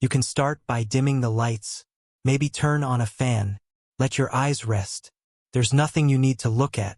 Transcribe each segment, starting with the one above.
You can start by dimming the lights, maybe turn on a fan, let your eyes rest. There's nothing you need to look at,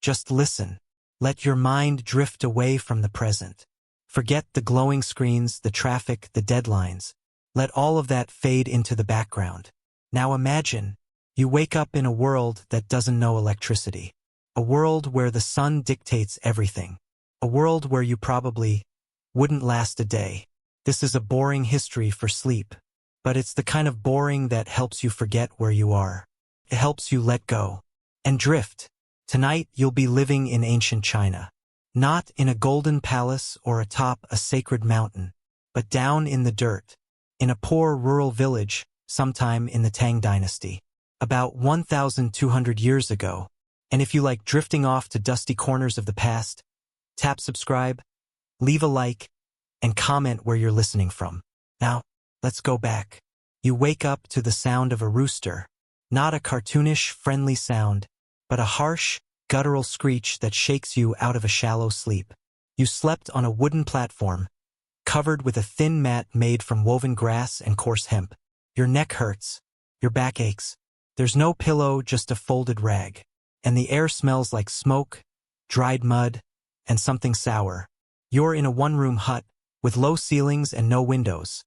just listen. Let your mind drift away from the present. Forget the glowing screens, the traffic, the deadlines. Let all of that fade into the background. Now imagine, you wake up in a world that doesn't know electricity. A world where the sun dictates everything. A world where you probably wouldn't last a day. This is a boring history for sleep. But it's the kind of boring that helps you forget where you are. It helps you let go and drift. Tonight you'll be living in ancient China. Not in a golden palace or atop a sacred mountain, but down in the dirt, in a poor rural village, sometime in the Tang dynasty. About 1,200 years ago. And if you like drifting off to dusty corners of the past, tap subscribe, leave a like, and comment where you're listening from. Now, let's go back. You wake up to the sound of a rooster. Not a cartoonish, friendly sound, but a harsh, guttural screech that shakes you out of a shallow sleep. You slept on a wooden platform, covered with a thin mat made from woven grass and coarse hemp. Your neck hurts. Your back aches. There's no pillow, just a folded rag. And the air smells like smoke, dried mud, and something sour. You're in a one-room hut, with low ceilings and no windows.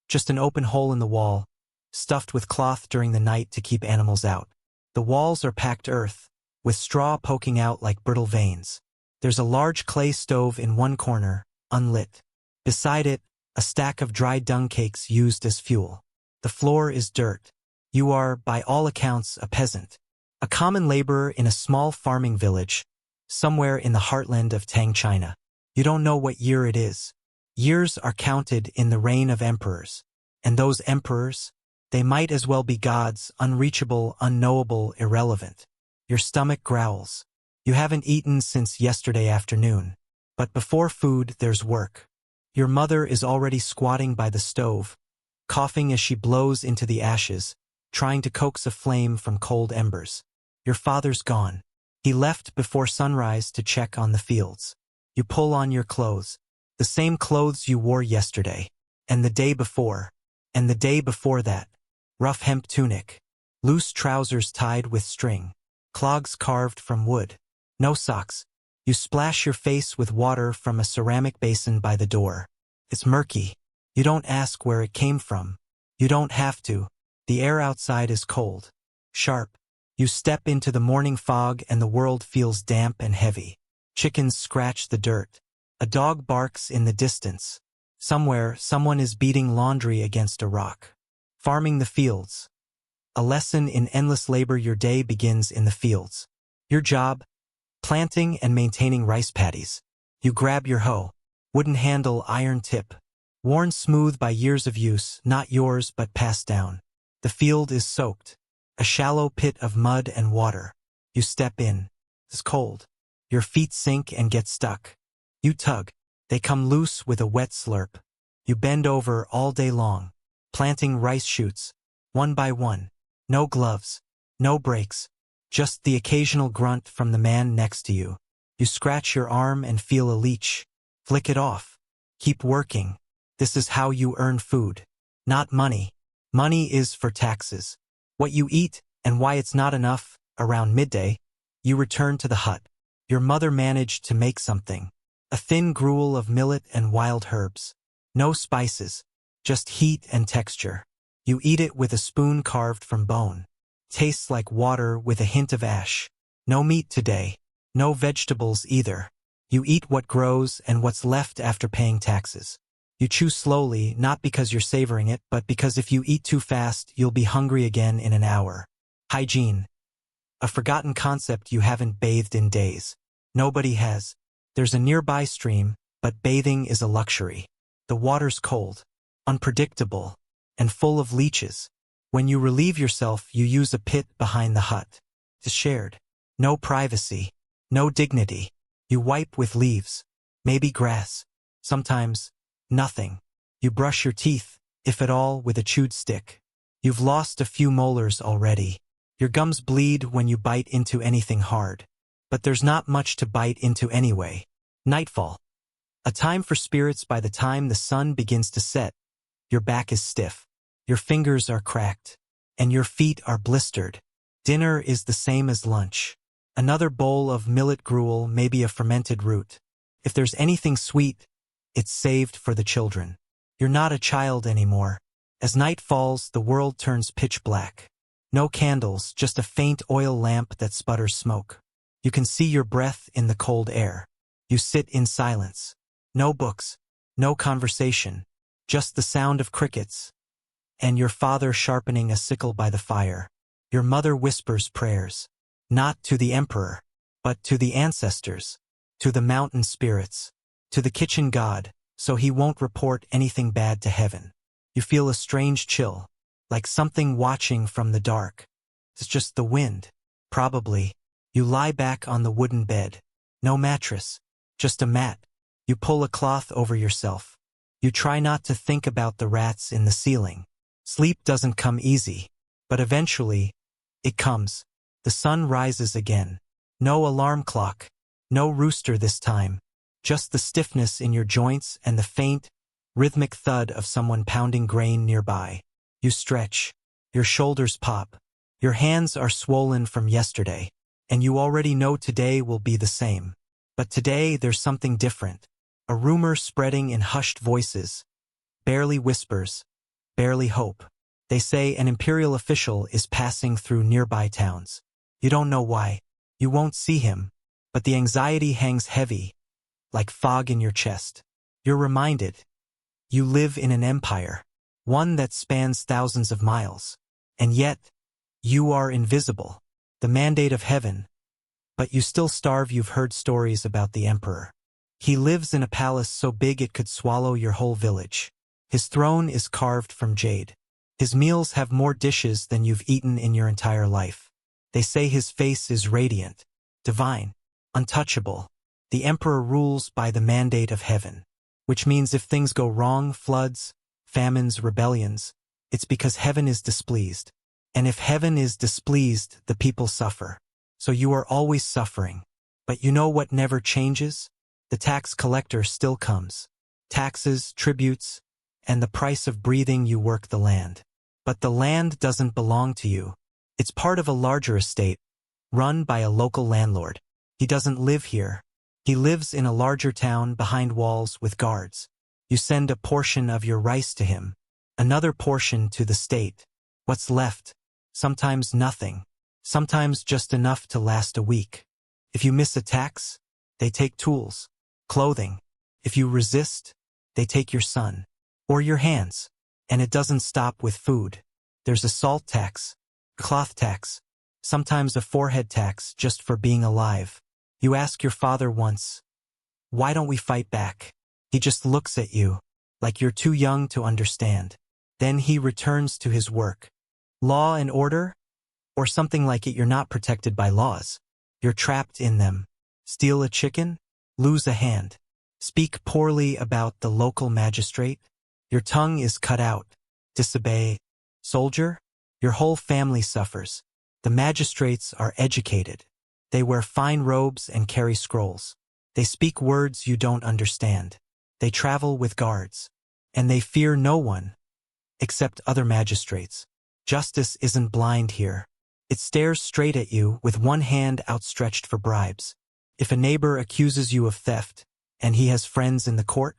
Just an open hole in the wall, stuffed with cloth during the night to keep animals out. The walls are packed earth, with straw poking out like brittle veins. There's a large clay stove in one corner, unlit. Beside it, a stack of dry dung cakes used as fuel. The floor is dirt. You are, by all accounts, a peasant. A common laborer in a small farming village, somewhere in the heartland of Tang China. You don't know what year it is. Years are counted in the reign of emperors. And those emperors, they might as well be gods, unreachable, unknowable, irrelevant. Your stomach growls. You haven't eaten since yesterday afternoon. But before food, there's work. Your mother is already squatting by the stove, coughing as she blows into the ashes, trying to coax a flame from cold embers. Your father's gone. He left before sunrise to check on the fields. You pull on your clothes, the same clothes you wore yesterday, and the day before, and the day before that. Rough hemp tunic, loose trousers tied with string, clogs carved from wood. No socks. You splash your face with water from a ceramic basin by the door. It's murky. You don't ask where it came from. You don't have to. The air outside is cold, sharp. You step into the morning fog and the world feels damp and heavy. Chickens scratch the dirt. A dog barks in the distance. Somewhere, someone is beating laundry against a rock. Farming the fields. A lesson in endless labor. Your day begins in the fields. Your job? Planting and maintaining rice paddies. You grab your hoe. Wooden handle, iron tip. Worn smooth by years of use, not yours but passed down. The field is soaked. A shallow pit of mud and water. You step in. It's cold. Your feet sink and get stuck. You tug. They come loose with a wet slurp. You bend over all day long, planting rice shoots, one by one. No gloves. No breaks. Just the occasional grunt from the man next to you. You scratch your arm and feel a leech. Flick it off. Keep working. This is how you earn food. Not money. Money is for taxes. What you eat, and why it's not enough. Around midday, you return to the hut. Your mother managed to make something. A thin gruel of millet and wild herbs. No spices, just heat and texture. You eat it with a spoon carved from bone. Tastes like water with a hint of ash. No meat today. No vegetables either. You eat what grows and what's left after paying taxes. You chew slowly, not because you're savoring it, but because if you eat too fast, you'll be hungry again in an hour. Hygiene. A forgotten concept you haven't bathed in days. Nobody has. There's a nearby stream, but bathing is a luxury. The water's cold, unpredictable, and full of leeches. When you relieve yourself, you use a pit behind the hut. It's shared. No privacy. No dignity. You wipe with leaves. Maybe grass. Sometimes, nothing. You brush your teeth, if at all, with a chewed stick. You've lost a few molars already. Your gums bleed when you bite into anything hard. But there's not much to bite into anyway. Nightfall. A time for spirits. By the time the sun begins to set, Your back is stiff. Your fingers are cracked. And your feet are blistered. Dinner is the same as lunch. Another bowl of millet gruel, maybe a fermented root. If there's anything sweet, it's saved for the children. You're not a child anymore. As night falls, the world turns pitch black. No candles, just a faint oil lamp that sputters smoke. You can see your breath in the cold air. You sit in silence. No books, no conversation, just the sound of crickets. And your father sharpening a sickle by the fire. Your mother whispers prayers. Not to the emperor, but to the ancestors, to the mountain spirits, to the kitchen god, so he won't report anything bad to heaven. You feel a strange chill, like something watching from the dark. It's just the wind. Probably. You lie back on the wooden bed. No mattress, just a mat. You pull a cloth over yourself. You try not to think about the rats in the ceiling. Sleep doesn't come easy, but eventually, it comes. The sun rises again. No alarm clock. No rooster this time. Just the stiffness in your joints and the faint, rhythmic thud of someone pounding grain nearby. You stretch. Your shoulders pop. Your hands are swollen from yesterday. And you already know today will be the same. But today there's something different. A rumor spreading in hushed voices. Barely whispers. Barely hope. They say an imperial official is passing through nearby towns. You don't know why. You won't see him. But the anxiety hangs heavy, like fog in your chest. You're reminded. You live in an empire. One that spans thousands of miles. And yet, you are invisible. The mandate of heaven. But you still starve. You've heard stories about the emperor. He lives in a palace so big it could swallow your whole village. His throne is carved from jade. His meals have more dishes than you've eaten in your entire life. They say his face is radiant, divine, untouchable. The emperor rules by the mandate of heaven, which means if things go wrong, floods, famines, rebellions, it's because heaven is displeased. And if heaven is displeased, the people suffer. So you are always suffering. But you know what never changes? The tax collector still comes. Taxes, tributes, and the price of breathing. You work the land. But the land doesn't belong to you. It's part of a larger estate, run by a local landlord. He doesn't live here. He lives in a larger town behind walls with guards. You send a portion of your rice to him, another portion to the state. What's left? Sometimes nothing. Sometimes just enough to last a week. If you miss a tax, they take tools, clothing. If you resist, they take your son, or your hands. And it doesn't stop with food. There's a salt tax, cloth tax, sometimes a forehead tax just for being alive. You ask your father once, why don't we fight back? He just looks at you, like you're too young to understand. Then he returns to his work. Law and order? Or something like it. You're not protected by laws. You're trapped in them. Steal a chicken? Lose a hand. Speak poorly about the local magistrate? Your tongue is cut out. Disobey. Soldier? Your whole family suffers. The magistrates are educated. They wear fine robes and carry scrolls. They speak words you don't understand. They travel with guards. And they fear no one, except other magistrates. Justice isn't blind here. It stares straight at you with one hand outstretched for bribes. If a neighbor accuses you of theft, and he has friends in the court,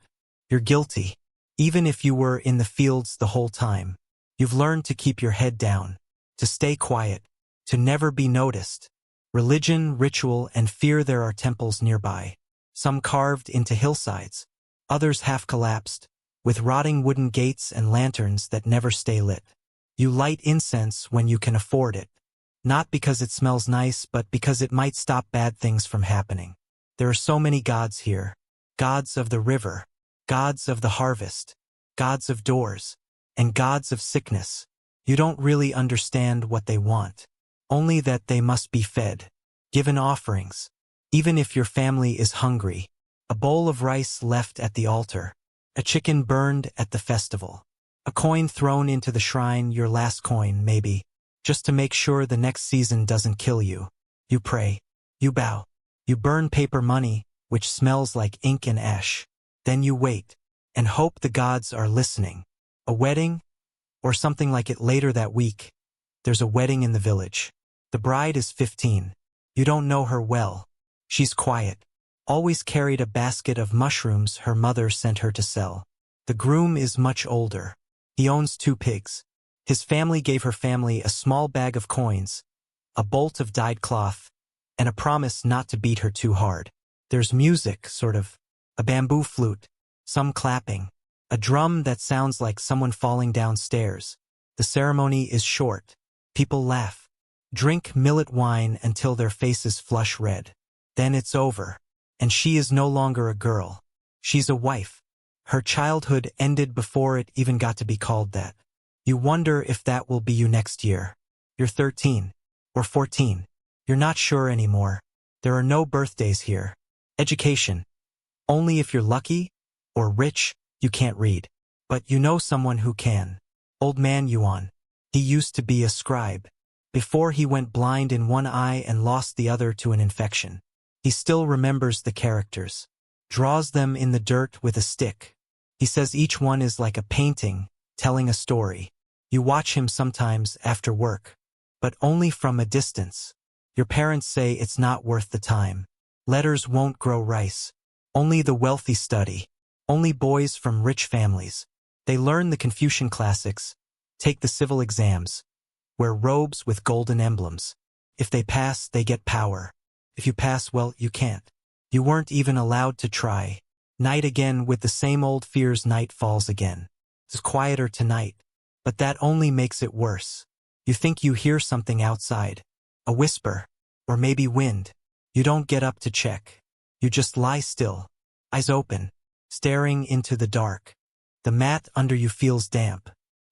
you're guilty. Even if you were in the fields the whole time, you've learned to keep your head down, to stay quiet, to never be noticed. Religion, ritual, and fear. There are temples nearby, some carved into hillsides, others half collapsed, with rotting wooden gates and lanterns that never stay lit. You light incense when you can afford it, not because it smells nice, but because it might stop bad things from happening. There are so many gods here, gods of the river, gods of the harvest, gods of doors, and gods of sickness. You don't really understand what they want, only that they must be fed, given offerings. Even if your family is hungry, a bowl of rice left at the altar, a chicken burned at the festival, a coin thrown into the shrine, your last coin maybe, just to make sure the next season doesn't kill you. You pray, you bow, you burn paper money, which smells like ink and ash. Then you wait, and hope the gods are listening. A wedding? Or something like it later that week. There's a wedding in the village. The bride is 15. You don't know her well. She's quiet. Always carried a basket of mushrooms her mother sent her to sell. The groom is much older. He owns 2 pigs. His family gave her family a small bag of coins, a bolt of dyed cloth, and a promise not to beat her too hard. There's music, sort of. A bamboo flute, some clapping, a drum that sounds like someone falling downstairs. The ceremony is short. People laugh. Drink millet wine until their faces flush red. Then it's over. And she is no longer a girl. She's a wife. Her childhood ended before it even got to be called that. You wonder if that will be you next year. You're 13. Or 14. You're not sure anymore. There are no birthdays here. Education. Only if you're lucky or rich, you can't read. But you know someone who can. Old man Yuan. He used to be a scribe. Before he went blind in one eye and lost the other to an infection. He still remembers the characters. Draws them in the dirt with a stick. He says each one is like a painting, telling a story. You watch him sometimes after work. But only from a distance. Your parents say it's not worth the time. Letters won't grow rice. Only the wealthy study. Only boys from rich families. They learn the Confucian classics, take the civil exams, wear robes with golden emblems. If they pass, they get power. If you pass, well, you can't. You weren't even allowed to try. Night again with the same old fears. Night falls again. It's quieter tonight. But that only makes it worse. You think you hear something outside. A whisper. Or maybe wind. You don't get up to check. You just lie still. Eyes open. Staring into the dark. The mat under you feels damp.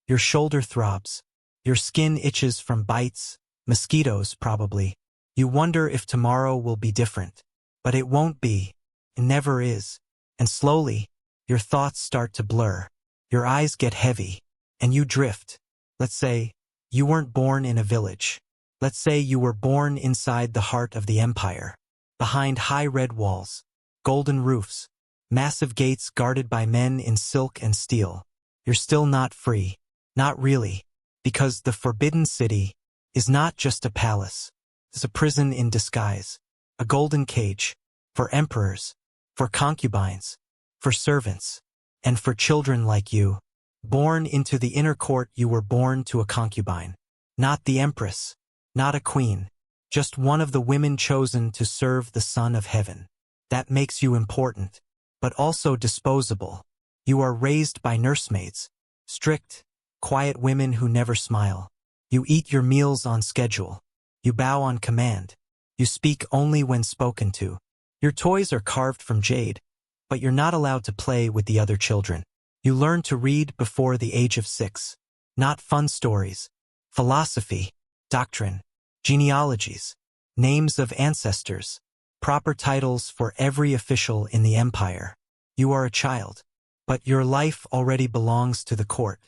Your shoulder throbs. Your skin itches from bites. Mosquitoes, probably. You wonder if tomorrow will be different. But it won't be. It never is. And slowly, your thoughts start to blur. Your eyes get heavy. And you drift. Let's say, you weren't born in a village. Let's say you were born inside the heart of the empire. Behind high red walls. Golden roofs. Massive gates guarded by men in silk and steel. You're still not free. Not really. Because the Forbidden City is not just a palace. It's a prison in disguise. A golden cage. For emperors. For concubines. For servants. And for children like you. Born into the inner court, you were born to a concubine. Not the empress. Not a queen. Just one of the women chosen to serve the Son of Heaven. That makes you important. But also disposable. You are raised by nursemaids. Strict, quiet women who never smile. You eat your meals on schedule. You bow on command. You speak only when spoken to. Your toys are carved from jade, but you're not allowed to play with the other children. You learn to read before the age of 6. Not fun stories. Philosophy, doctrine, genealogies, names of ancestors, proper titles for every official in the empire. You are a child, but your life already belongs to the court.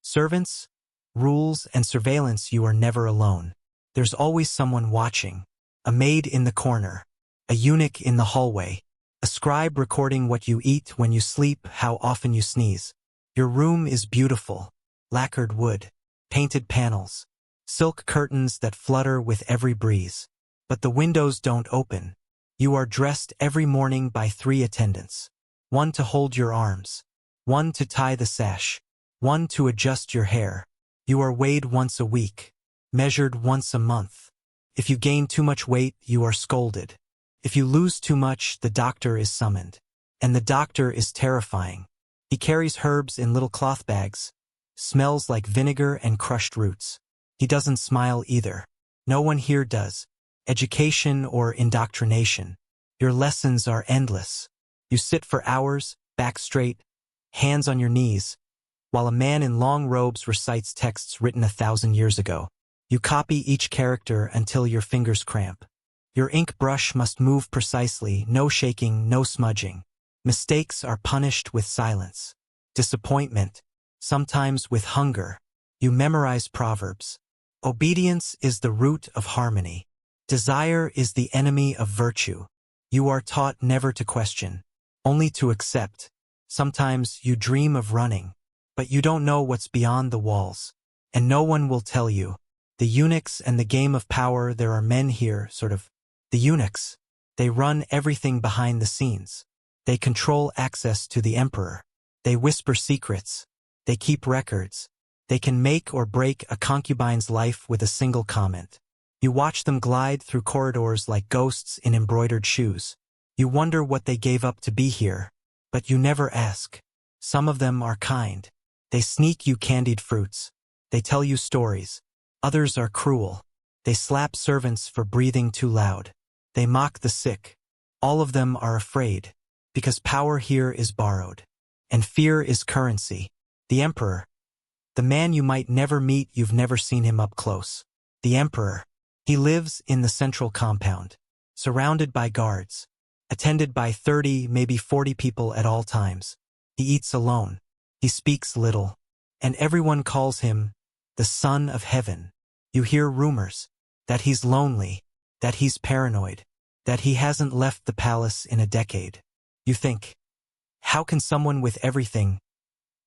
Servants, rules, and surveillance. You are never alone. There's always someone watching. A maid in the corner. A eunuch in the hallway. A scribe recording what you eat, when you sleep, how often you sneeze. Your room is beautiful. Lacquered wood. Painted panels. Silk curtains that flutter with every breeze. But the windows don't open. You are dressed every morning by 3 attendants. One to hold your arms. One to tie the sash. One to adjust your hair. You are weighed once a week. Measured once a month. If you gain too much weight, you are scolded. If you lose too much, the doctor is summoned. And the doctor is terrifying. He carries herbs in little cloth bags. Smells like vinegar and crushed roots. He doesn't smile either. No one here does. Education or indoctrination. Your lessons are endless. You sit for hours, back straight, hands on your knees, while a man in long robes recites texts written 1,000 years ago. You copy each character until your fingers cramp. Your ink brush must move precisely, no shaking, no smudging. Mistakes are punished with silence. Disappointment, sometimes with hunger. You memorize proverbs. Obedience is the root of harmony. Desire is the enemy of virtue. You are taught never to question, only to accept. Sometimes you dream of running. but you don't know what's beyond the walls. And no one will tell you. The eunuchs and the game of power, there are men here, sort of. The eunuchs. They run everything behind the scenes. They control access to the emperor. They whisper secrets. They keep records. They can make or break a concubine's life with a single comment. You watch them glide through corridors like ghosts in embroidered shoes. You wonder what they gave up to be here, but you never ask. Some of them are kind. They sneak you candied fruits. They tell you stories. Others are cruel. They slap servants for breathing too loud. They mock the sick. All of them are afraid, because power here is borrowed. And fear is currency. The emperor. The man you might never meet, you've never seen him up close. The emperor. He lives in the central compound, surrounded by guards, attended by 30, maybe 40 people at all times. He eats alone. He speaks little. And everyone calls him the Son of Heaven. You hear rumors that he's lonely, that he's paranoid, that he hasn't left the palace in a decade. You think, how can someone with everything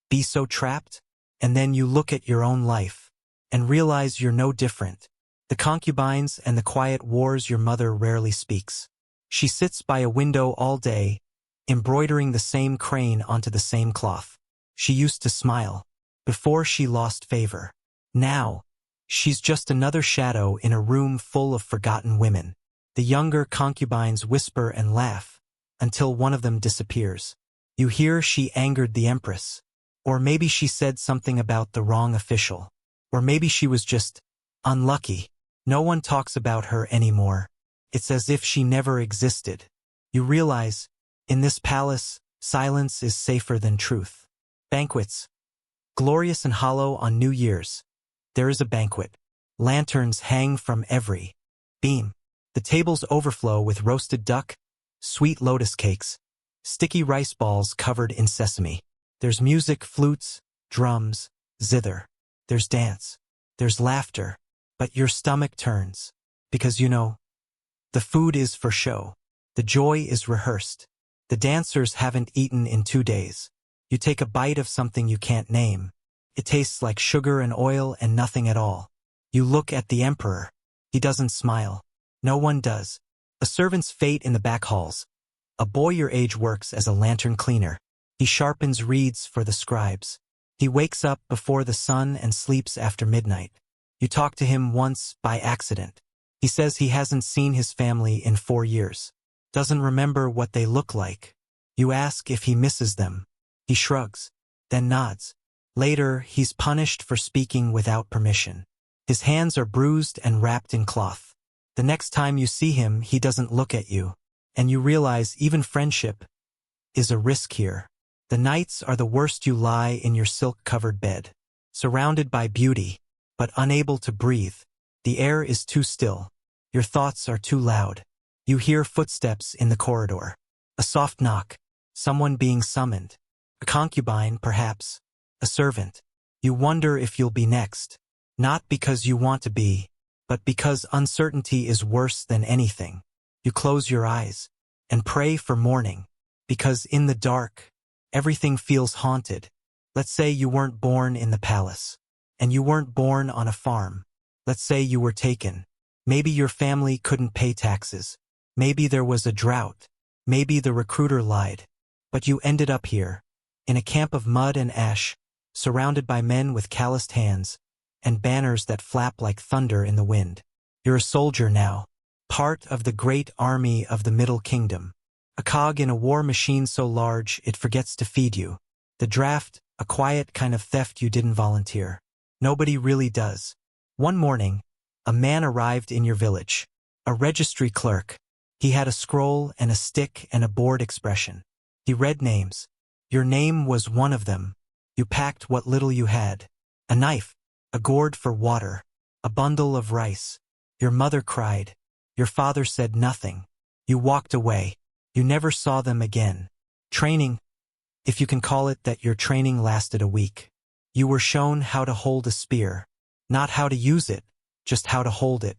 be so trapped? And then you look at your own life and realize you're no different. The concubines and the quiet wars your mother rarely speaks. She sits by a window all day, embroidering the same crane onto the same cloth. She used to smile before she lost favor. Now, she's just another shadow in a room full of forgotten women. The younger concubines whisper and laugh until one of them disappears. You hear she angered the empress. Or maybe she said something about the wrong official. Or maybe she was just unlucky. No one talks about her anymore. It's as if she never existed. You realize, in this palace, silence is safer than truth. Banquets. Glorious and hollow on New Year's. There is a banquet. Lanterns hang from every beam. The tables overflow with roasted duck, sweet lotus cakes, sticky rice balls covered in sesame. There's music, flutes, drums, zither. There's dance. There's laughter. But your stomach turns. Because you know, the food is for show. The joy is rehearsed. The dancers haven't eaten in 2 days. You take a bite of something you can't name. It tastes like sugar and oil and nothing at all. You look at the emperor. He doesn't smile. No one does. A servant's fate in the back halls. A boy your age works as a lantern cleaner. He sharpens reeds for the scribes. He wakes up before the sun and sleeps after midnight. You talk to him once by accident. He says he hasn't seen his family in 4 years. Doesn't remember what they look like. You ask if he misses them. He shrugs, then nods. Later, he's punished for speaking without permission. His hands are bruised and wrapped in cloth. The next time you see him, he doesn't look at you. And you realize even friendship is a risk here. The nights are the worst. You lie in your silk-covered bed, surrounded by beauty, but unable to breathe. The air is too still. Your thoughts are too loud. You hear footsteps in the corridor. A soft knock. Someone being summoned. A concubine, perhaps. A servant. You wonder if you'll be next. Not because you want to be, but because uncertainty is worse than anything. You close your eyes and pray for morning, because in the dark, everything feels haunted. Let's say you weren't born in the palace, and you weren't born on a farm. Let's say you were taken. Maybe your family couldn't pay taxes. Maybe there was a drought. Maybe the recruiter lied. But you ended up here, in a camp of mud and ash, surrounded by men with calloused hands, and banners that flap like thunder in the wind. You're a soldier now, part of the great army of the Middle Kingdom. A cog in a war machine so large it forgets to feed you. The draft, a quiet kind of theft you didn't volunteer. Nobody really does. One morning, a man arrived in your village. A registry clerk. He had a scroll and a stick and a bored expression. He read names. Your name was one of them. You packed what little you had. A knife, a gourd for water, a bundle of rice. Your mother cried. Your father said nothing. You walked away. You never saw them again. Training, if you can call it that, your training lasted a week. You were shown how to hold a spear. Not how to use it, just how to hold it.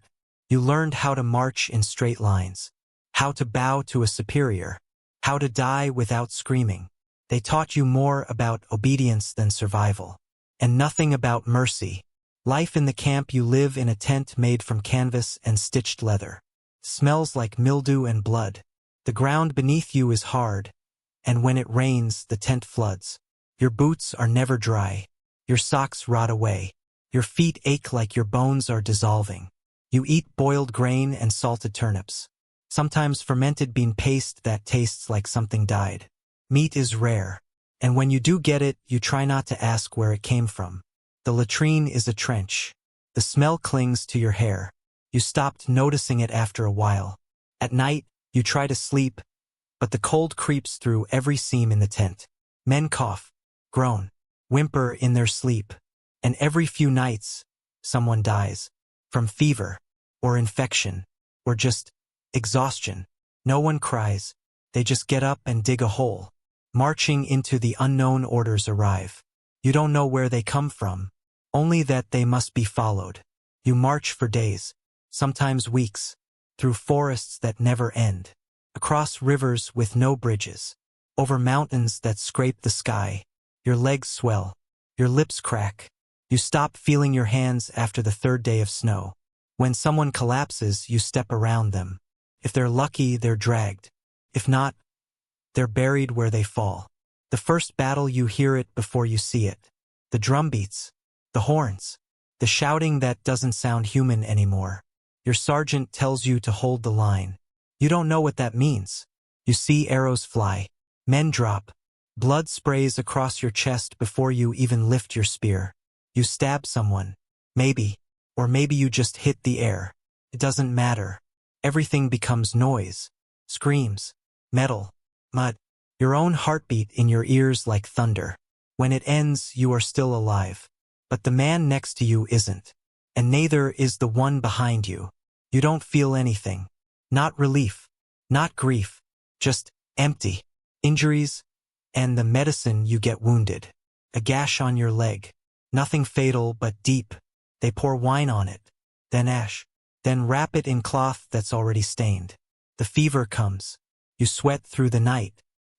You learned how to march in straight lines. How to bow to a superior. How to die without screaming. They taught you more about obedience than survival. And nothing about mercy. Life in the camp, you live in a tent made from canvas and stitched leather. Smells like mildew and blood. The ground beneath you is hard, and when it rains, the tent floods. Your boots are never dry. Your socks rot away. Your feet ache like your bones are dissolving. You eat boiled grain and salted turnips. Sometimes fermented bean paste that tastes like something died. Meat is rare. And when you do get it, you try not to ask where it came from. The latrine is a trench. The smell clings to your hair. You stopped noticing it after a while. At night, you try to sleep, but the cold creeps through every seam in the tent. Men cough, groan, whimper in their sleep. And every few nights, someone dies. From fever, or infection, or just exhaustion. No one cries. They just get up and dig a hole. Marching into the unknown, orders arrive. You don't know where they come from, only that they must be followed. You march for days, sometimes weeks, through forests that never end, across rivers with no bridges, over mountains that scrape the sky. Your legs swell, your lips crack. You stop feeling your hands after the third day of snow. When someone collapses, you step around them. If they're lucky, they're dragged. If not, they're buried where they fall. The first battle, you hear it before you see it. The drum beats, the horns, the shouting that doesn't sound human anymore. Your sergeant tells you to hold the line. You don't know what that means. You see arrows fly, men drop, blood sprays across your chest before you even lift your spear. You stab someone, maybe, or maybe you just hit the air. It doesn't matter. Everything becomes noise, screams, metal, mud, your own heartbeat in your ears like thunder. When it ends, you are still alive. But the man next to you isn't. And neither is the one behind you. You don't feel anything. Not relief, not grief, just empty. Injuries, and the medicine you get wounded. A gash on your leg. Nothing fatal but deep. They pour wine on it, then ash, then wrap it in cloth that's already stained. The fever comes. You sweat through the night,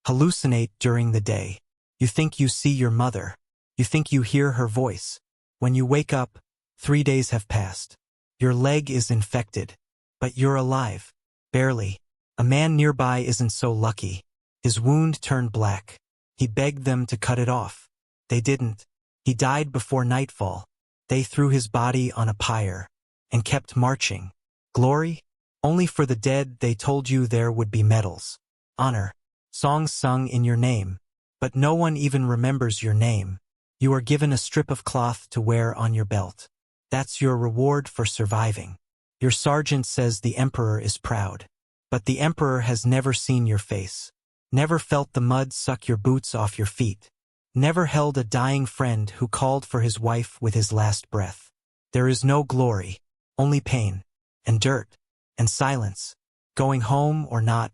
hallucinate during the day. You think you see your mother. You think you hear her voice. When you wake up, 3 days have passed. Your leg is infected, but you're alive. Barely. A man nearby isn't so lucky. His wound turned black. He begged them to cut it off. They didn't. He died before nightfall. They threw his body on a pyre and kept marching. Glory? Only for the dead. They told you there would be medals. Honor. Songs sung in your name. But no one even remembers your name. You are given a strip of cloth to wear on your belt. That's your reward for surviving. Your sergeant says the emperor is proud. But the emperor has never seen your face. Never felt the mud suck your boots off your feet. Never held a dying friend who called for his wife with his last breath. There is no glory, only pain, and dirt, and silence. Going home or not,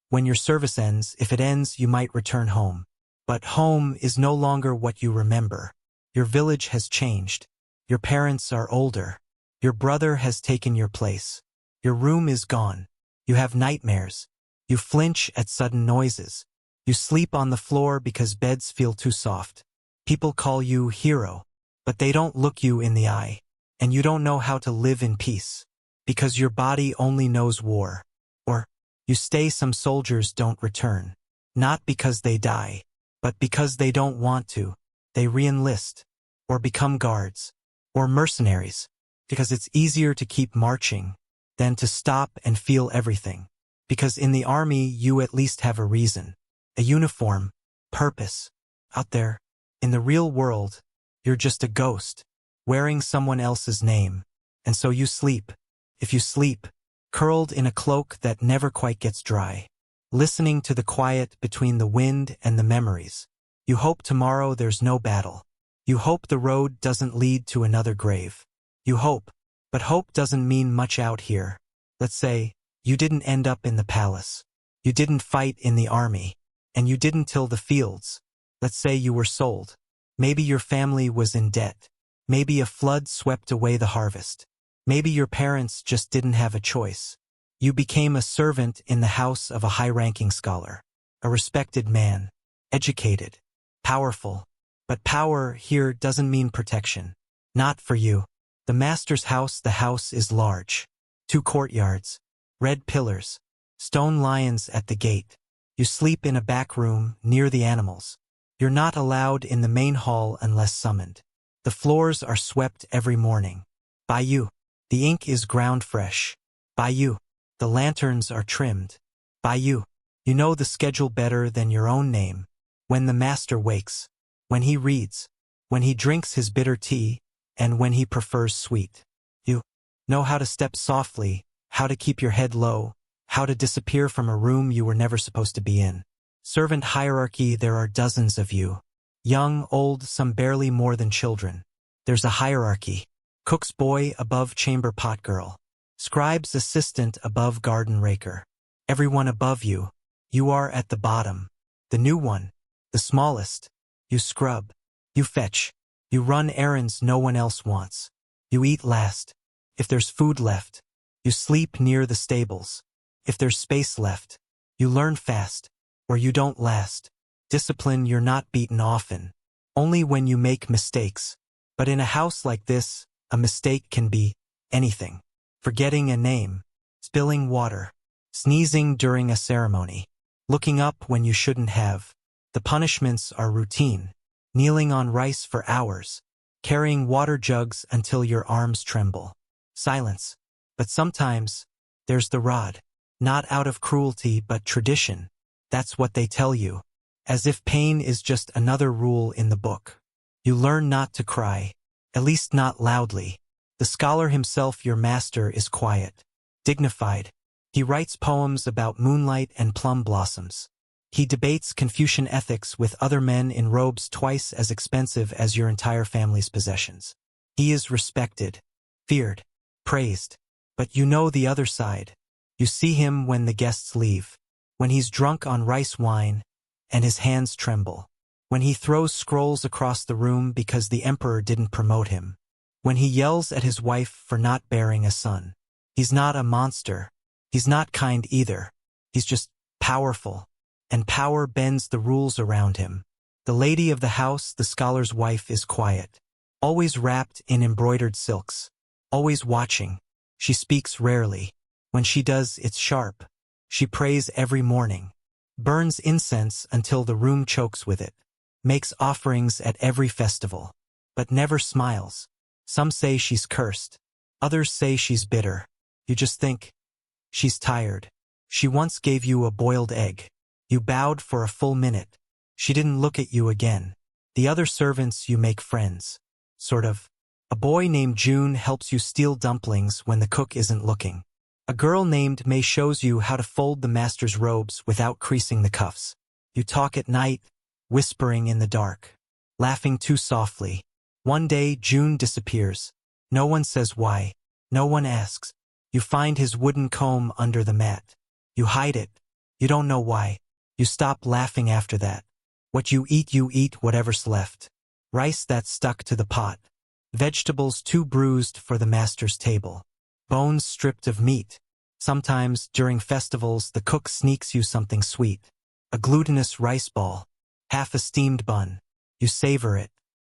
when your service ends, if it ends, you might return home. But home is no longer what you remember. Your village has changed. Your parents are older. Your brother has taken your place. Your room is gone. You have nightmares. You flinch at sudden noises. You sleep on the floor because beds feel too soft. People call you hero, but they don't look you in the eye. And you don't know how to live in peace, because your body only knows war. Or, you stay. Some soldiers don't return. Not because they die, but because they don't want to. They re-enlist, or become guards, or mercenaries, because it's easier to keep marching than to stop and feel everything. Because in the army you at least have a reason. A uniform, purpose. Out there, in the real world, you're just a ghost, wearing someone else's name. And so you sleep. If you sleep, curled in a cloak that never quite gets dry, listening to the quiet between the wind and the memories. You hope tomorrow there's no battle. You hope the road doesn't lead to another grave. You hope, but hope doesn't mean much out here. Let's say, you didn't end up in the palace. You didn't fight in the army. And you didn't till the fields. Let's say you were sold. Maybe your family was in debt. Maybe a flood swept away the harvest. Maybe your parents just didn't have a choice. You became a servant in the house of a high-ranking scholar, a respected man. educated, powerful. But power here doesn't mean protection. Not for you. The master's house, the house is large. 2 courtyards, red pillars, stone lions at the gate. You sleep in a back room near the animals. You're not allowed in the main hall unless summoned. The floors are swept every morning. By you. The ink is ground fresh. By you. The lanterns are trimmed. By you. You know the schedule better than your own name. When the master wakes. When he reads. When he drinks his bitter tea. And when he prefers sweet. You know how to step softly, how to keep your head low, how to disappear from a room you were never supposed to be in. Servant hierarchy, there are dozens of you. Young, old, some barely more than children. There's a hierarchy. Cook's boy above chamber pot girl. Scribe's assistant above garden raker. Everyone above you. You are at the bottom. The new one. The smallest. You scrub. You fetch. You run errands no one else wants. You eat last. If there's food left. You sleep near the stables. If there's space left. You learn fast. Or you don't last. Discipline, you're not beaten often. Only when you make mistakes. But in a house like this, a mistake can be anything. Forgetting a name. Spilling water. Sneezing during a ceremony. Looking up when you shouldn't have. The punishments are routine. Kneeling on rice for hours. Carrying water jugs until your arms tremble. Silence. But sometimes, there's the rod. Not out of cruelty but tradition. That's what they tell you. As if pain is just another rule in the book. You learn not to cry. At least not loudly. The scholar himself, your master, is quiet. Dignified. He writes poems about moonlight and plum blossoms. He debates Confucian ethics with other men in robes twice as expensive as your entire family's possessions. He is respected, feared, praised. But you know the other side. You see him when the guests leave. When he's drunk on rice wine, and his hands tremble. When he throws scrolls across the room because the emperor didn't promote him. When he yells at his wife for not bearing a son. He's not a monster. He's not kind either. He's just powerful. And power bends the rules around him. The lady of the house, the scholar's wife, is quiet. Always wrapped in embroidered silks. Always watching. She speaks rarely. When she does, it's sharp. She prays every morning. Burns incense until the room chokes with it. Makes offerings at every festival. But never smiles. Some say she's cursed. Others say she's bitter. You just think, she's tired. She once gave you a boiled egg. You bowed for a full minute. She didn't look at you again. The other servants, you make friends. Sort of. A boy named June helps you steal dumplings when the cook isn't looking. A girl named May shows you how to fold the master's robes without creasing the cuffs. You talk at night, whispering in the dark. Laughing too softly. One day, June disappears. No one says why. No one asks. You find his wooden comb under the mat. You hide it. You don't know why. You stop laughing after that. What you eat whatever's left. Rice that's stuck to the pot. Vegetables too bruised for the master's table. Bones stripped of meat. Sometimes, during festivals, the cook sneaks you something sweet. A glutinous rice ball. Half a steamed bun. You savor it.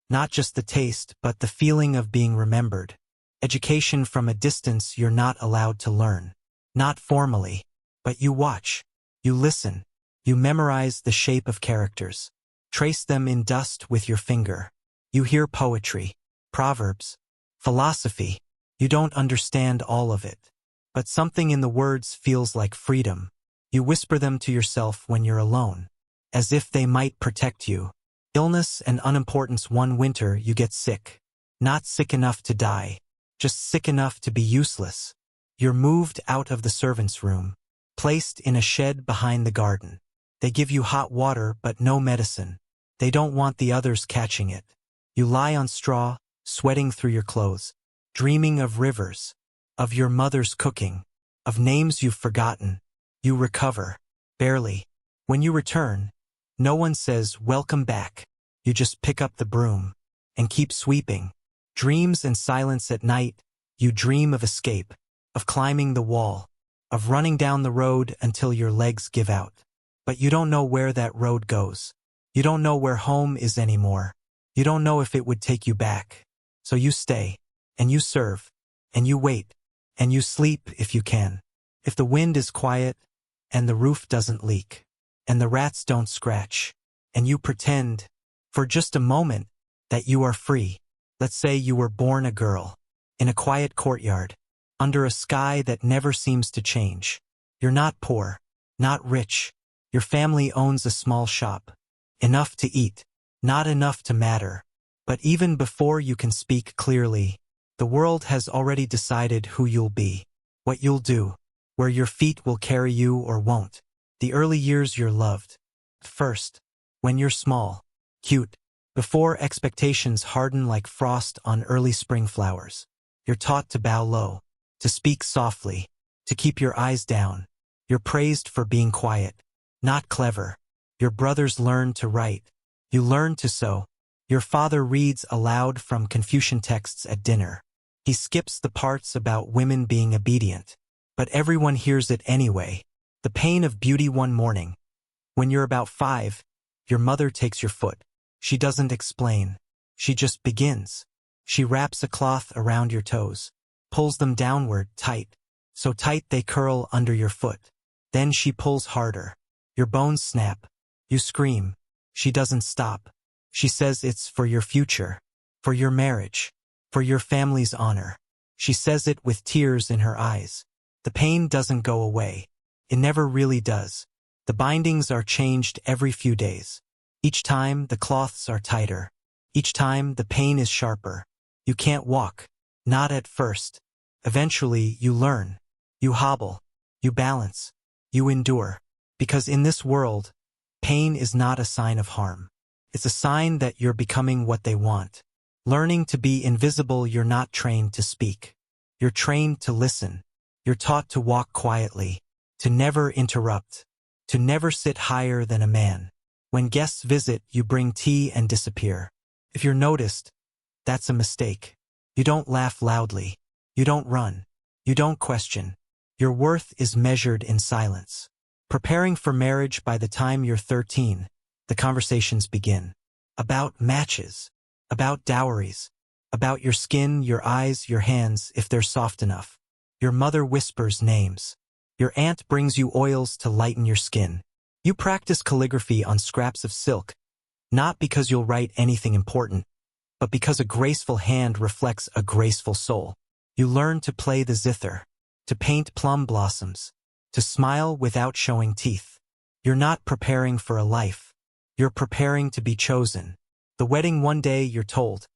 Not just the taste, but the feeling of being remembered. Education from a distance you're not allowed to learn. Not formally. But you watch. You listen. You memorize the shape of characters. Trace them in dust with your finger. You hear poetry. Proverbs. Philosophy. You don't understand all of it. But something in the words feels like freedom. You whisper them to yourself when you're alone. As if they might protect you. Illness and unimportance. One winter you get sick. Not sick enough to die. Just sick enough to be useless. You're moved out of the servants' room. Placed in a shed behind the garden. They give you hot water but no medicine. They don't want the others catching it. You lie on straw, sweating through your clothes. Dreaming of rivers. Of your mother's cooking. Of names you've forgotten. You recover. Barely. When you return, no one says, "Welcome back." You just pick up the broom. And keep sweeping. Dreams and silence at night. You dream of escape. Of climbing the wall. Of running down the road until your legs give out. But you don't know where that road goes. You don't know where home is anymore. You don't know if it would take you back. So you stay, and you serve, and you wait, and you sleep if you can. If the wind is quiet, and the roof doesn't leak, and the rats don't scratch, and you pretend, for just a moment, that you are free. Let's say you were born a girl, in a quiet courtyard, under a sky that never seems to change. You're not poor, not rich. Your family owns a small shop. Enough to eat, not enough to matter. But even before you can speak clearly, the world has already decided who you'll be, what you'll do, where your feet will carry you or won't. The early years you're loved. First, when you're small, cute, before expectations harden like frost on early spring flowers. You're taught to bow low, to speak softly, to keep your eyes down. You're praised for being quiet, not clever. Your brothers learn to write. You learn to sew. Your father reads aloud from Confucian texts at dinner. He skips the parts about women being obedient. But everyone hears it anyway. The pain of beauty one morning. When you're about 5, your mother takes your foot. She doesn't explain. She just begins. She wraps a cloth around your toes, pulls them downward tight, so tight they curl under your foot. Then she pulls harder. Your bones snap. You scream. She doesn't stop. She says it's for your future, for your marriage, for your family's honor. She says it with tears in her eyes. The pain doesn't go away. It never really does. The bindings are changed every few days. Each time, the cloths are tighter. Each time, the pain is sharper. You can't walk. Not at first. Eventually, you learn. You hobble. You balance. You endure. Because in this world, pain is not a sign of harm. It's a sign that you're becoming what they want. Learning to be invisible, you're not trained to speak. You're trained to listen. You're taught to walk quietly, to never interrupt, to never sit higher than a man. When guests visit, you bring tea and disappear. If you're noticed, that's a mistake. You don't laugh loudly. You don't run. You don't question. Your worth is measured in silence. Preparing for marriage, by the time you're 13, the conversations begin. About matches. About dowries. About your skin, your eyes, your hands, if they're soft enough. Your mother whispers names. Your aunt brings you oils to lighten your skin. You practice calligraphy on scraps of silk, not because you'll write anything important, but because a graceful hand reflects a graceful soul. You learn to play the zither, to paint plum blossoms, to smile without showing teeth. You're not preparing for a life. You're preparing to be chosen. The wedding, one day you're told,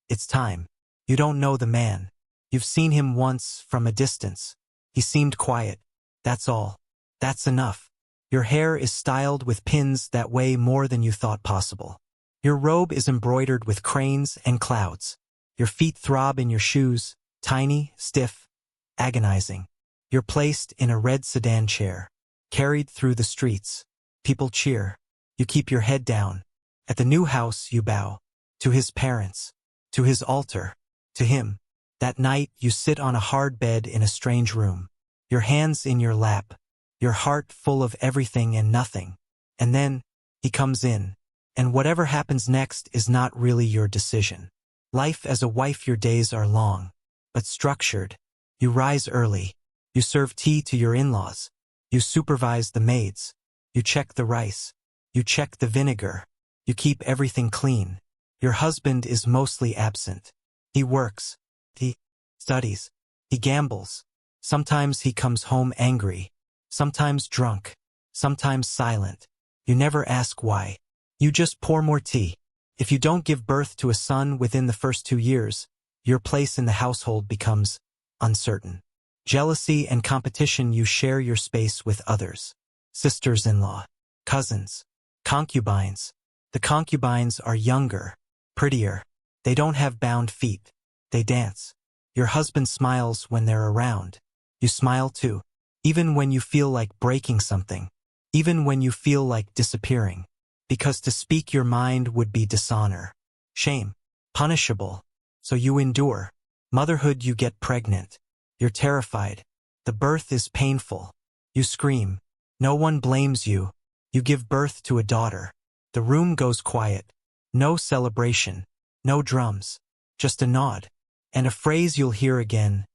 it's time. You don't know the man. You've seen him once from a distance. He seemed quiet. That's all. That's enough. Your hair is styled with pins that weigh more than you thought possible. Your robe is embroidered with cranes and clouds. Your feet throb in your shoes, tiny, stiff, agonizing. You're placed in a red sedan chair, carried through the streets. People cheer. You keep your head down. At the new house, you bow. To his parents. To his altar. To him. That night, you sit on a hard bed in a strange room. Your hands in your lap. Your heart full of everything and nothing. And then, he comes in. And whatever happens next is not really your decision. Life as a wife, your days are long, but structured. You rise early. You serve tea to your in-laws. You supervise the maids. You check the rice. You check the vinegar. You keep everything clean. Your husband is mostly absent. He works. He studies. He gambles. Sometimes he comes home angry. Sometimes drunk. Sometimes silent. You never ask why. You just pour more tea. If you don't give birth to a son within the first 2 years, your place in the household becomes uncertain. Jealousy and competition, you share your space with others. Sisters-in-law, cousins, concubines. The concubines are younger, prettier. They don't have bound feet. They dance. Your husband smiles when they're around. You smile too. Even when you feel like breaking something. Even when you feel like disappearing. Because to speak your mind would be dishonor. Shame. Punishable. So you endure. Motherhood, you get pregnant. You're terrified. The birth is painful. You scream. No one blames you. You give birth to a daughter. The room goes quiet. No celebration. No drums. Just a nod. And a phrase you'll hear again.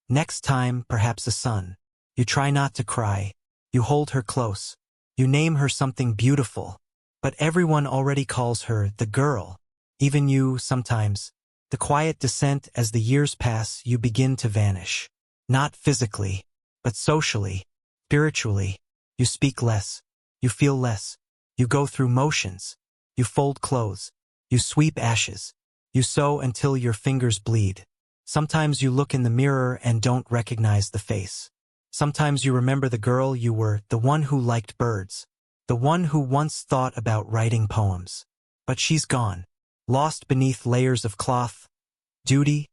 Next time, perhaps a son. You try not to cry. You hold her close. You name her something beautiful. But everyone already calls her the girl. Even you, sometimes. The quiet descent as the years pass, you begin to vanish. Not physically, but socially, spiritually. You speak less. You feel less. You go through motions. You fold clothes. You sweep ashes. You sew until your fingers bleed. Sometimes you look in the mirror and don't recognize the face. Sometimes you remember the girl you were, the one who liked birds, the one who once thought about writing poems. But she's gone, lost beneath layers of cloth, duty,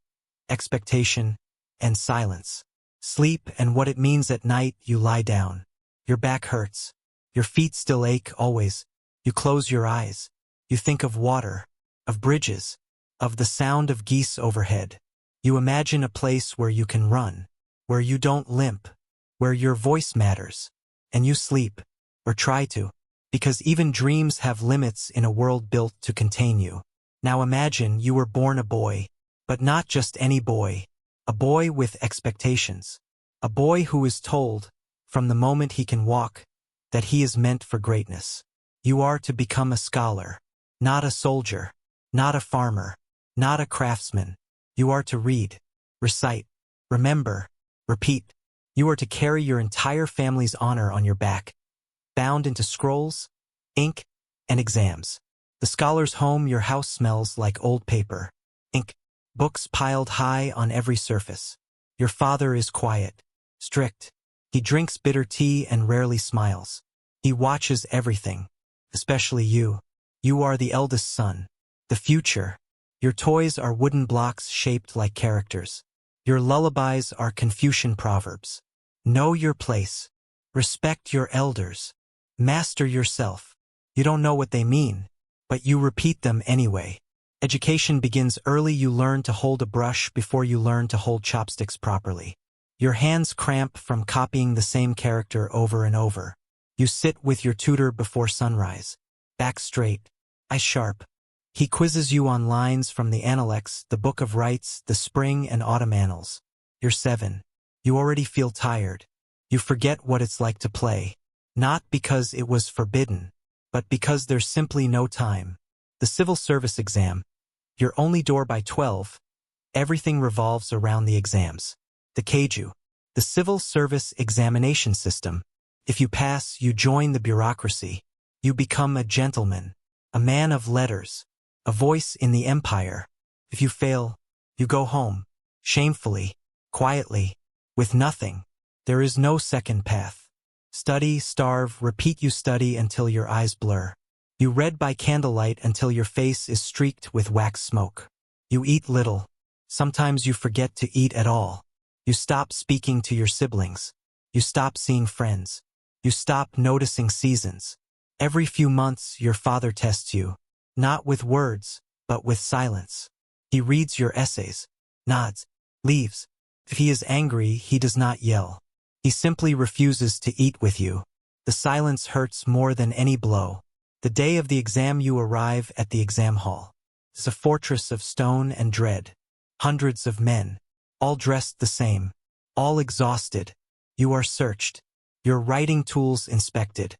expectation, and silence. Sleep and what it means at night. You lie down. Your back hurts. Your feet still ache always. You close your eyes. You think of water, of bridges, of the sound of geese overhead. You imagine a place where you can run, where you don't limp, where your voice matters, and you sleep, or try to, because even dreams have limits in a world built to contain you. Now imagine you were born a boy, but not just any boy, a boy with expectations, a boy who is told, from the moment he can walk, that he is meant for greatness. You are to become a scholar, not a soldier, not a farmer, not a craftsman. You are to read, recite, remember, repeat. You are to carry your entire family's honor on your back, bound into scrolls, ink, and exams. The scholar's home, your house smells like old paper, ink, books piled high on every surface. Your father is quiet, strict. He drinks bitter tea and rarely smiles. He watches everything, especially you. You are the eldest son, the future. Your toys are wooden blocks shaped like characters. Your lullabies are Confucian proverbs. Know your place. Respect your elders. Master yourself. You don't know what they mean, but you repeat them anyway. Education begins early. You learn to hold a brush before you learn to hold chopsticks properly. Your hands cramp from copying the same character over and over. You sit with your tutor before sunrise. Back straight, eyes sharp. He quizzes you on lines from the Analects, the Book of Rites, the Spring and Autumn Annals. You're 7. You already feel tired. You forget what it's like to play. Not because it was forbidden, but because there's simply no time. The civil service exam. You're only door by 12. Everything revolves around the exams. The KJU, the civil service examination system. If you pass, you join the bureaucracy. You become a gentleman, a man of letters, a voice in the empire. If you fail, you go home, shamefully, quietly, with nothing. There is no second path. Study, starve, repeat. You study until your eyes blur. You read by candlelight until your face is streaked with wax smoke. You eat little. Sometimes you forget to eat at all. You stop speaking to your siblings. You stop seeing friends. You stop noticing seasons. Every few months, your father tests you. Not with words, but with silence. He reads your essays, nods, leaves. If he is angry, he does not yell. He simply refuses to eat with you. The silence hurts more than any blow. The day of the exam, you arrive at the exam hall. It's a fortress of stone and dread. Hundreds of men, all dressed the same, all exhausted. You are searched, your writing tools inspected,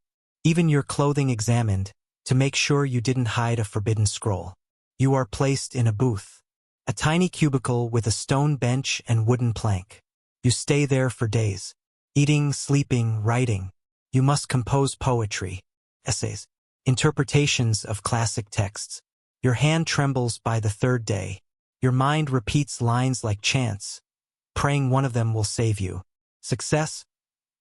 even your clothing examined, to make sure you didn't hide a forbidden scroll. You are placed in a booth, a tiny cubicle with a stone bench and wooden plank. You stay there for days, eating, sleeping, writing. You must compose poetry, essays, interpretations of classic texts. Your hand trembles by the third day. Your mind repeats lines like chants, praying one of them will save you. Success,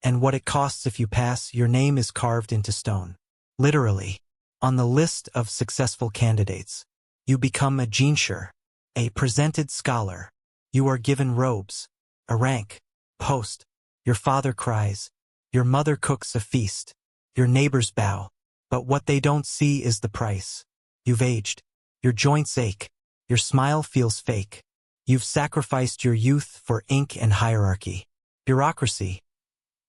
and what it costs if you pass. Your name is carved into stone. Literally. On the list of successful candidates, you become a genshur, a presented scholar. You are given robes, a rank, post. Your father cries. Your mother cooks a feast. Your neighbors bow. But what they don't see is the price. You've aged. Your joints ache. Your smile feels fake. You've sacrificed your youth for ink and hierarchy. Bureaucracy.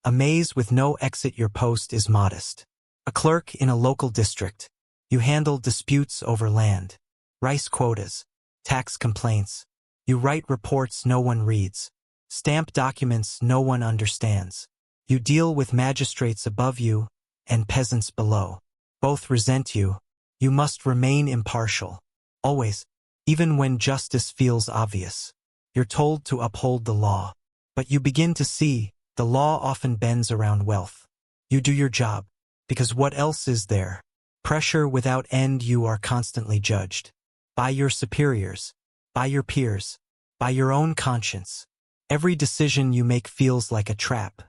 A maze with no exit. Your post is modest. A clerk in a local district. You handle disputes over land, rice quotas, tax complaints. You write reports no one reads, stamp documents no one understands. You deal with magistrates above you and peasants below. Both resent you. You must remain impartial. Always, even when justice feels obvious. You're told to uphold the law. But you begin to see, the law often bends around wealth. You do your job, because what else is there? Pressure without end. You are constantly judged. By your superiors, by your peers, by your own conscience. Every decision you make feels like a trap.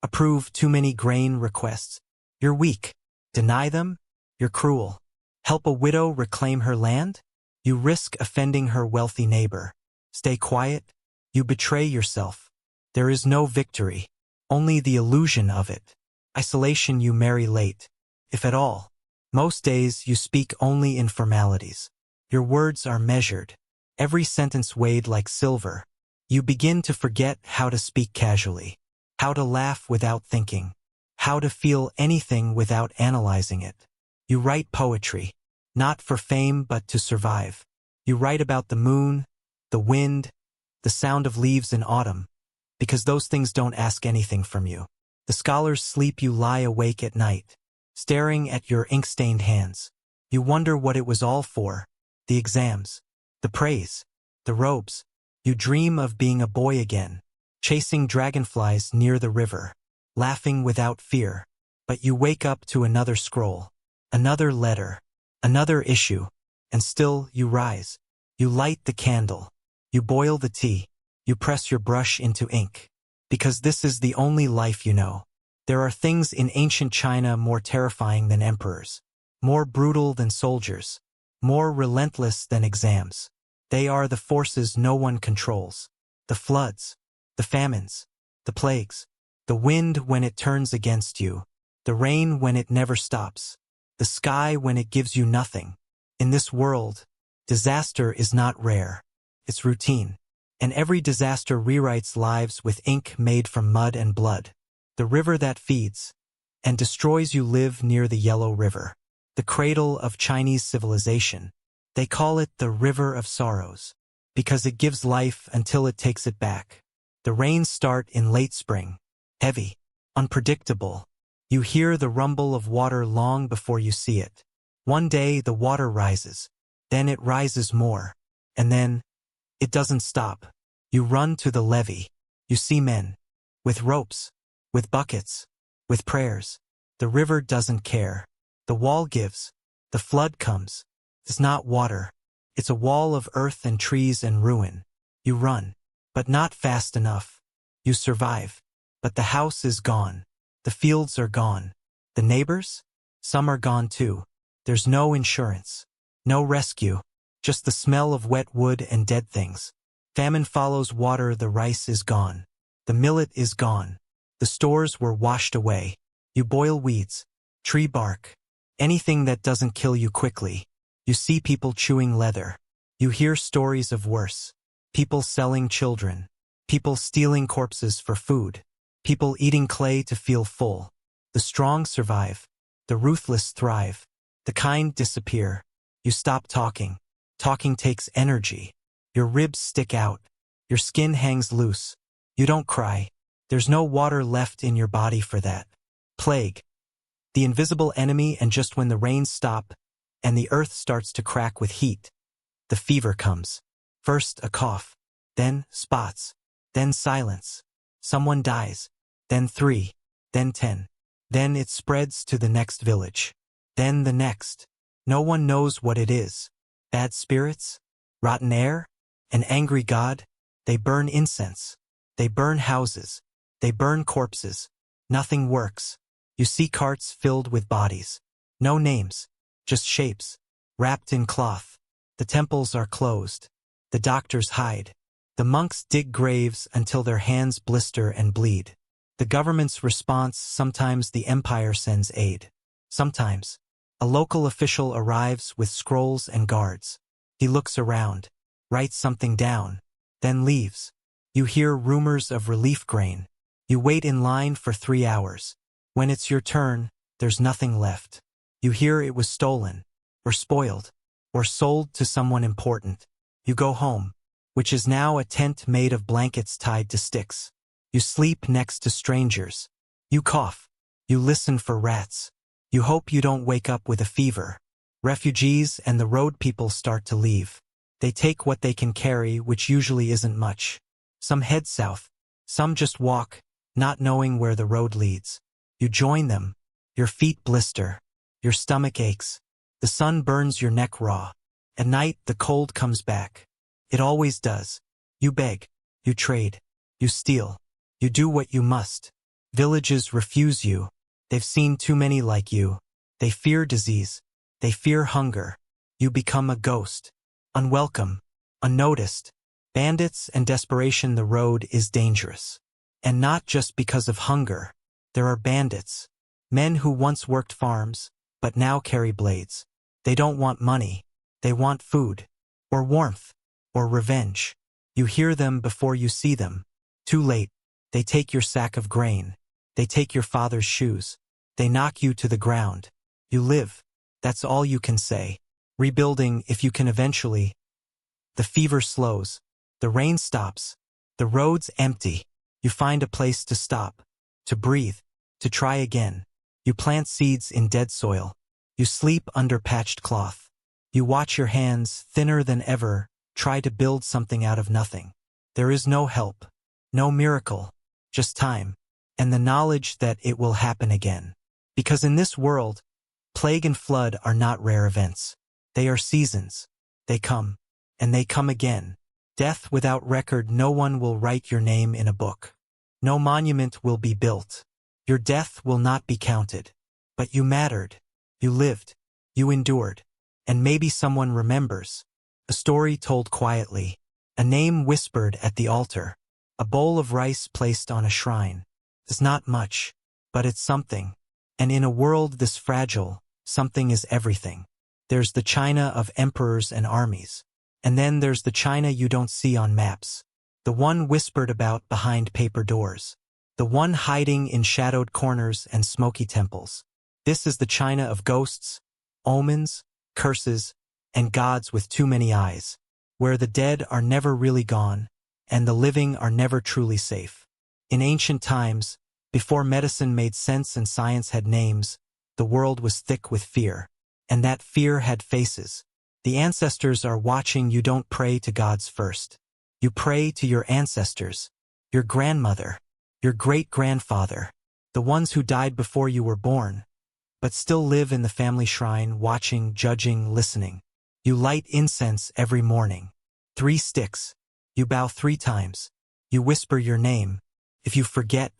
Approve too many grain requests. You're weak. Deny them? You're cruel. Help a widow reclaim her land? You risk offending her wealthy neighbor. Stay quiet? You betray yourself. There is no victory, only the illusion of it. Isolation. You marry late, if at all. Most days you speak only in formalities. Your words are measured, every sentence weighed like silver. You begin to forget how to speak casually, how to laugh without thinking, how to feel anything without analyzing it. You write poetry, not for fame but to survive. You write about the moon, the wind, the sound of leaves in autumn, because those things don't ask anything from you. The scholars sleep. You lie awake at night, staring at your ink-stained hands. You wonder what it was all for, the exams, the praise, the robes. You dream of being a boy again, chasing dragonflies near the river, laughing without fear. But you wake up to another scroll, another letter, another issue, and still you rise. You light the candle, you boil the tea, you press your brush into ink. Because this is the only life you know. There are things in ancient China more terrifying than emperors, more brutal than soldiers, more relentless than exams. They are the forces no one controls. The floods, the famines, the plagues, the wind when it turns against you, the rain when it never stops, the sky when it gives you nothing. In this world, disaster is not rare. It's routine. And every disaster rewrites lives with ink made from mud and blood. The river that feeds and destroys you. Live near the Yellow River, the cradle of Chinese civilization. They call it the River of Sorrows, because it gives life until it takes it back. The rains start in late spring, heavy, unpredictable. You hear the rumble of water long before you see it. One day the water rises, then it rises more, and then it doesn't stop. You run to the levee. You see men, with ropes, with buckets, with prayers. The river doesn't care. The wall gives. The flood comes. It's not water. It's a wall of earth and trees and ruin. You run, but not fast enough. You survive, but the house is gone. The fields are gone. The neighbors? Some are gone too. There's no insurance, no rescue, just the smell of wet wood and dead things. Famine follows water. The rice is gone. The millet is gone. The stores were washed away. You boil weeds, tree bark, anything that doesn't kill you quickly. You see people chewing leather. You hear stories of worse. People selling children. People stealing corpses for food. People eating clay to feel full. The strong survive. The ruthless thrive. The kind disappear. You stop talking. Talking takes energy. Your ribs stick out. Your skin hangs loose. You don't cry. There's no water left in your body for that. Plague. The invisible enemy. And just when the rains stop and the earth starts to crack with heat, the fever comes. First a cough, then spots, then silence. Someone dies, then 3, then 10. Then it spreads to the next village. Then the next. No one knows what it is. Bad spirits? Rotten air? An angry god? They burn incense. They burn houses. They burn corpses. Nothing works. You see carts filled with bodies. No names, just shapes, wrapped in cloth. The temples are closed. The doctors hide. The monks dig graves until their hands blister and bleed. The government's response: sometimes the empire sends aid. Sometimes a local official arrives with scrolls and guards. He looks around, writes something down, then leaves. You hear rumors of relief grain. You wait in line for 3 hours. When it's your turn, there's nothing left. You hear it was stolen. or spoiled, or sold to someone important. You go home, which is now a tent made of blankets tied to sticks. You sleep next to strangers. You cough. You listen for rats. You hope you don't wake up with a fever. Refugees and the road people start to leave. They take what they can carry, which usually isn't much. Some head south. Some just walk, not knowing where the road leads. You join them. Your feet blister. Your stomach aches. The sun burns your neck raw. At night, the cold comes back. It always does. You beg. You trade. You steal. You do what you must. Villages refuse you. They've seen too many like you. They fear disease. They fear hunger. You become a ghost. Unwelcome. Unnoticed. Bandits and desperation. The road is dangerous. And not just because of hunger. There are bandits. Men who once worked farms, but now carry blades. They don't want money. They want food. Or warmth. Or revenge. You hear them before you see them. Too late. They take your sack of grain. They take your father's shoes. They knock you to the ground. You live. That's all you can say. Rebuilding if you can eventually. The fever slows. The rain stops. The road's empty. You find a place to stop. To breathe. To try again. You plant seeds in dead soil. You sleep under patched cloth. You watch your hands, thinner than ever, try to build something out of nothing. There is no help. No miracle. Just time. And the knowledge that it will happen again. Because in this world, plague and flood are not rare events. They are seasons. They come. And they come again. Death without record. No one will write your name in a book. No monument will be built. Your death will not be counted. But you mattered. You lived. You endured. And maybe someone remembers. A story told quietly. A name whispered at the altar. A bowl of rice placed on a shrine. It's not much, but it's something. And in a world this fragile, something is everything. There's the China of emperors and armies. And then there's the China you don't see on maps. The one whispered about behind paper doors. The one hiding in shadowed corners and smoky temples. This is the China of ghosts, omens, curses, and gods with too many eyes, where the dead are never really gone, and the living are never truly safe. In ancient times, before medicine made sense and science had names, the world was thick with fear. And that fear had faces. The ancestors are watching. You don't pray to gods first. You pray to your ancestors, your grandmother, your great-grandfather, the ones who died before you were born, but still live in the family shrine, watching, judging, listening. You light incense every morning. 3 sticks. You bow 3 times. You whisper your name. If you forget,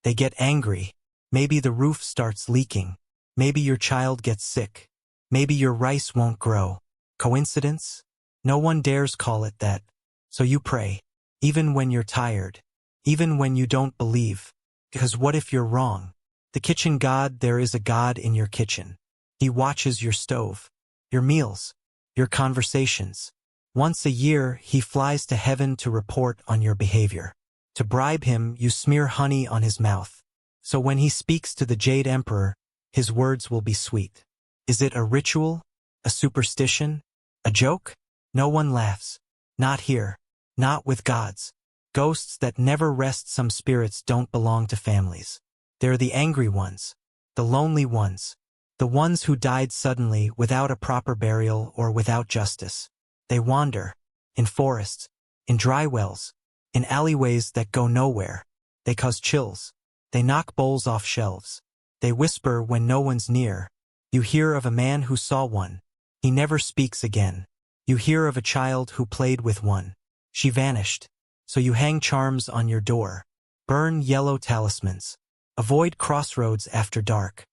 they get angry. Maybe the roof starts leaking. Maybe your child gets sick. Maybe your rice won't grow. Coincidence? No one dares call it that. So you pray. Even when you're tired. Even when you don't believe. Because what if you're wrong? The kitchen god. There is a god in your kitchen. He watches your stove. Your meals. Your conversations. Once a year, he flies to heaven to report on your behavior. To bribe him, you smear honey on his mouth. So when he speaks to the Jade Emperor, his words will be sweet. Is it a ritual? A superstition? A joke? No one laughs. Not here. Not with gods. Ghosts that never rest. Some spirits don't belong to families. They're the angry ones. The lonely ones. The ones who died suddenly without a proper burial or without justice. They wander. In forests. In dry wells. In alleyways that go nowhere. They cause chills. They knock bowls off shelves. They whisper when no one's near. You hear of a man who saw one. He never speaks again. You hear of a child who played with one. She vanished. So you hang charms on your door. Burn yellow talismans. Avoid crossroads after dark.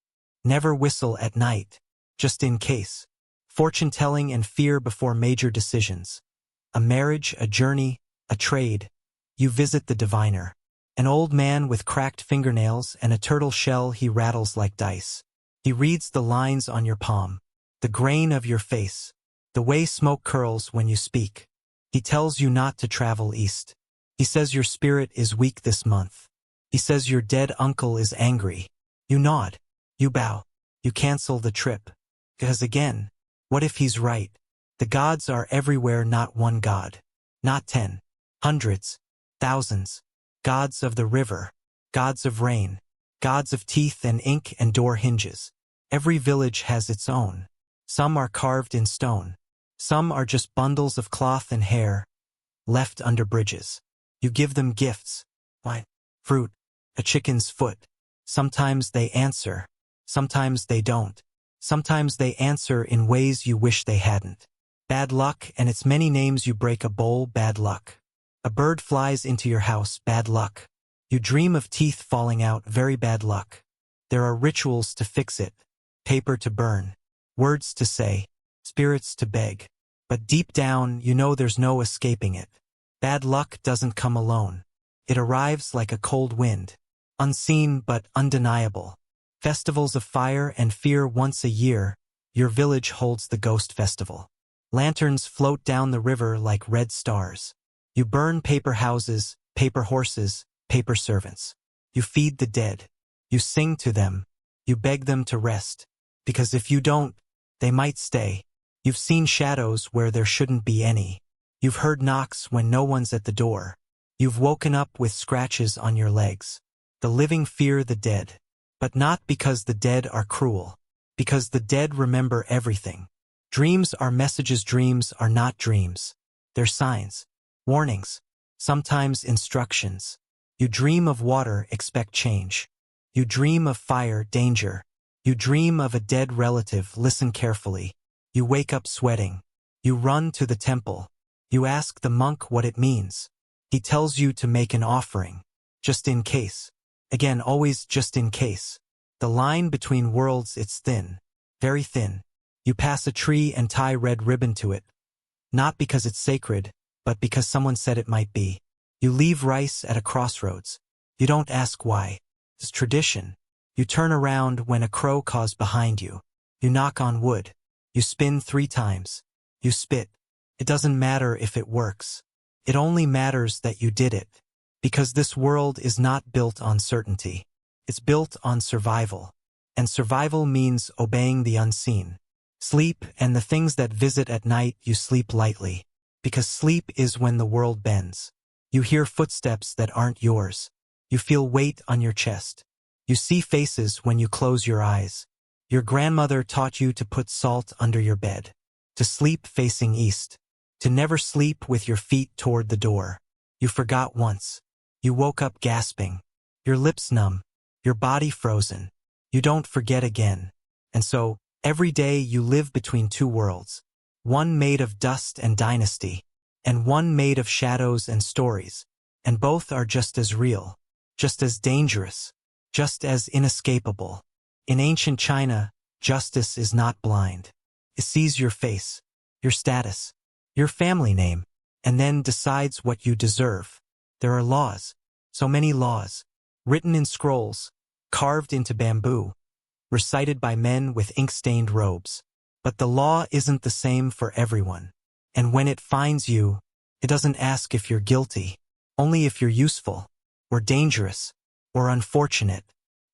Never whistle at night. Just in case. Fortune-telling and fear before major decisions. A marriage, a journey, a trade. You visit the diviner. An old man with cracked fingernails and a turtle shell. He rattles like dice. He reads the lines on your palm. The grain of your face. The way smoke curls when you speak. He tells you not to travel east. He says your spirit is weak this month. He says your dead uncle is angry. You nod. You bow. You cancel the trip. Because again, What if he's right? The gods are everywhere, not one god. Not 10, hundreds, thousands. Gods of the river, gods of rain, gods of teeth and ink and door hinges. Every village has its own. Some are carved in stone. Some are just bundles of cloth and hair, left under bridges. You give them gifts, wine, fruit, a chicken's foot. Sometimes they answer, sometimes they don't. Sometimes they answer in ways you wish they hadn't. Bad luck and its many names. You break a bowl, bad luck. A bird flies into your house, bad luck. You dream of teeth falling out, very bad luck. There are rituals to fix it, paper to burn, words to say, spirits to beg. But deep down, you know there's no escaping it. Bad luck doesn't come alone. It arrives like a cold wind, unseen but undeniable. Festivals of fire and fear once a year, your village holds the ghost festival. Lanterns float down the river like red stars. You burn paper houses, paper horses, paper servants. You feed the dead. You sing to them. You beg them to rest. Because if you don't, they might stay. You've seen shadows where there shouldn't be any. You've heard knocks when no one's at the door. You've woken up with scratches on your legs. The living fear the dead. But not because the dead are cruel. Because the dead remember everything. Dreams are messages. Dreams are not dreams. They're signs, warnings, sometimes instructions. You dream of water, expect change. You dream of fire, danger. You dream of a dead relative, listen carefully. You wake up sweating. You run to the temple. You ask the monk what it means. He tells you to make an offering, just in case. Again, always just in case. The line between worlds, it's thin, very thin. You pass a tree and tie red ribbon to it. Not because it's sacred, but because someone said it might be. You leave rice at a crossroads. You don't ask why. It's tradition. You turn around when a crow caws behind you. You knock on wood. You spin 3 times. You spit. It doesn't matter if it works. It only matters that you did it. Because this world is not built on certainty. It's built on survival. And survival means obeying the unseen. Sleep and the things that visit at night. You sleep lightly. Because sleep is when the world bends. You hear footsteps that aren't yours. You feel weight on your chest. You see faces when you close your eyes. Your grandmother taught you to put salt under your bed. To sleep facing east. To never sleep with your feet toward the door. You forgot once. You woke up gasping. Your lips numb. Your body frozen. You don't forget again. And so, every day you live between 2 worlds. One made of dust and dynasty. And one made of shadows and stories. And both are just as real. Just as dangerous. Just as inescapable. In ancient China, justice is not blind. It sees your face, your status, your family name, and then decides what you deserve. There are laws, so many laws, written in scrolls, carved into bamboo, recited by men with ink-stained robes. But the law isn't the same for everyone. And when it finds you, it doesn't ask if you're guilty, only if you're useful, or dangerous, or unfortunate.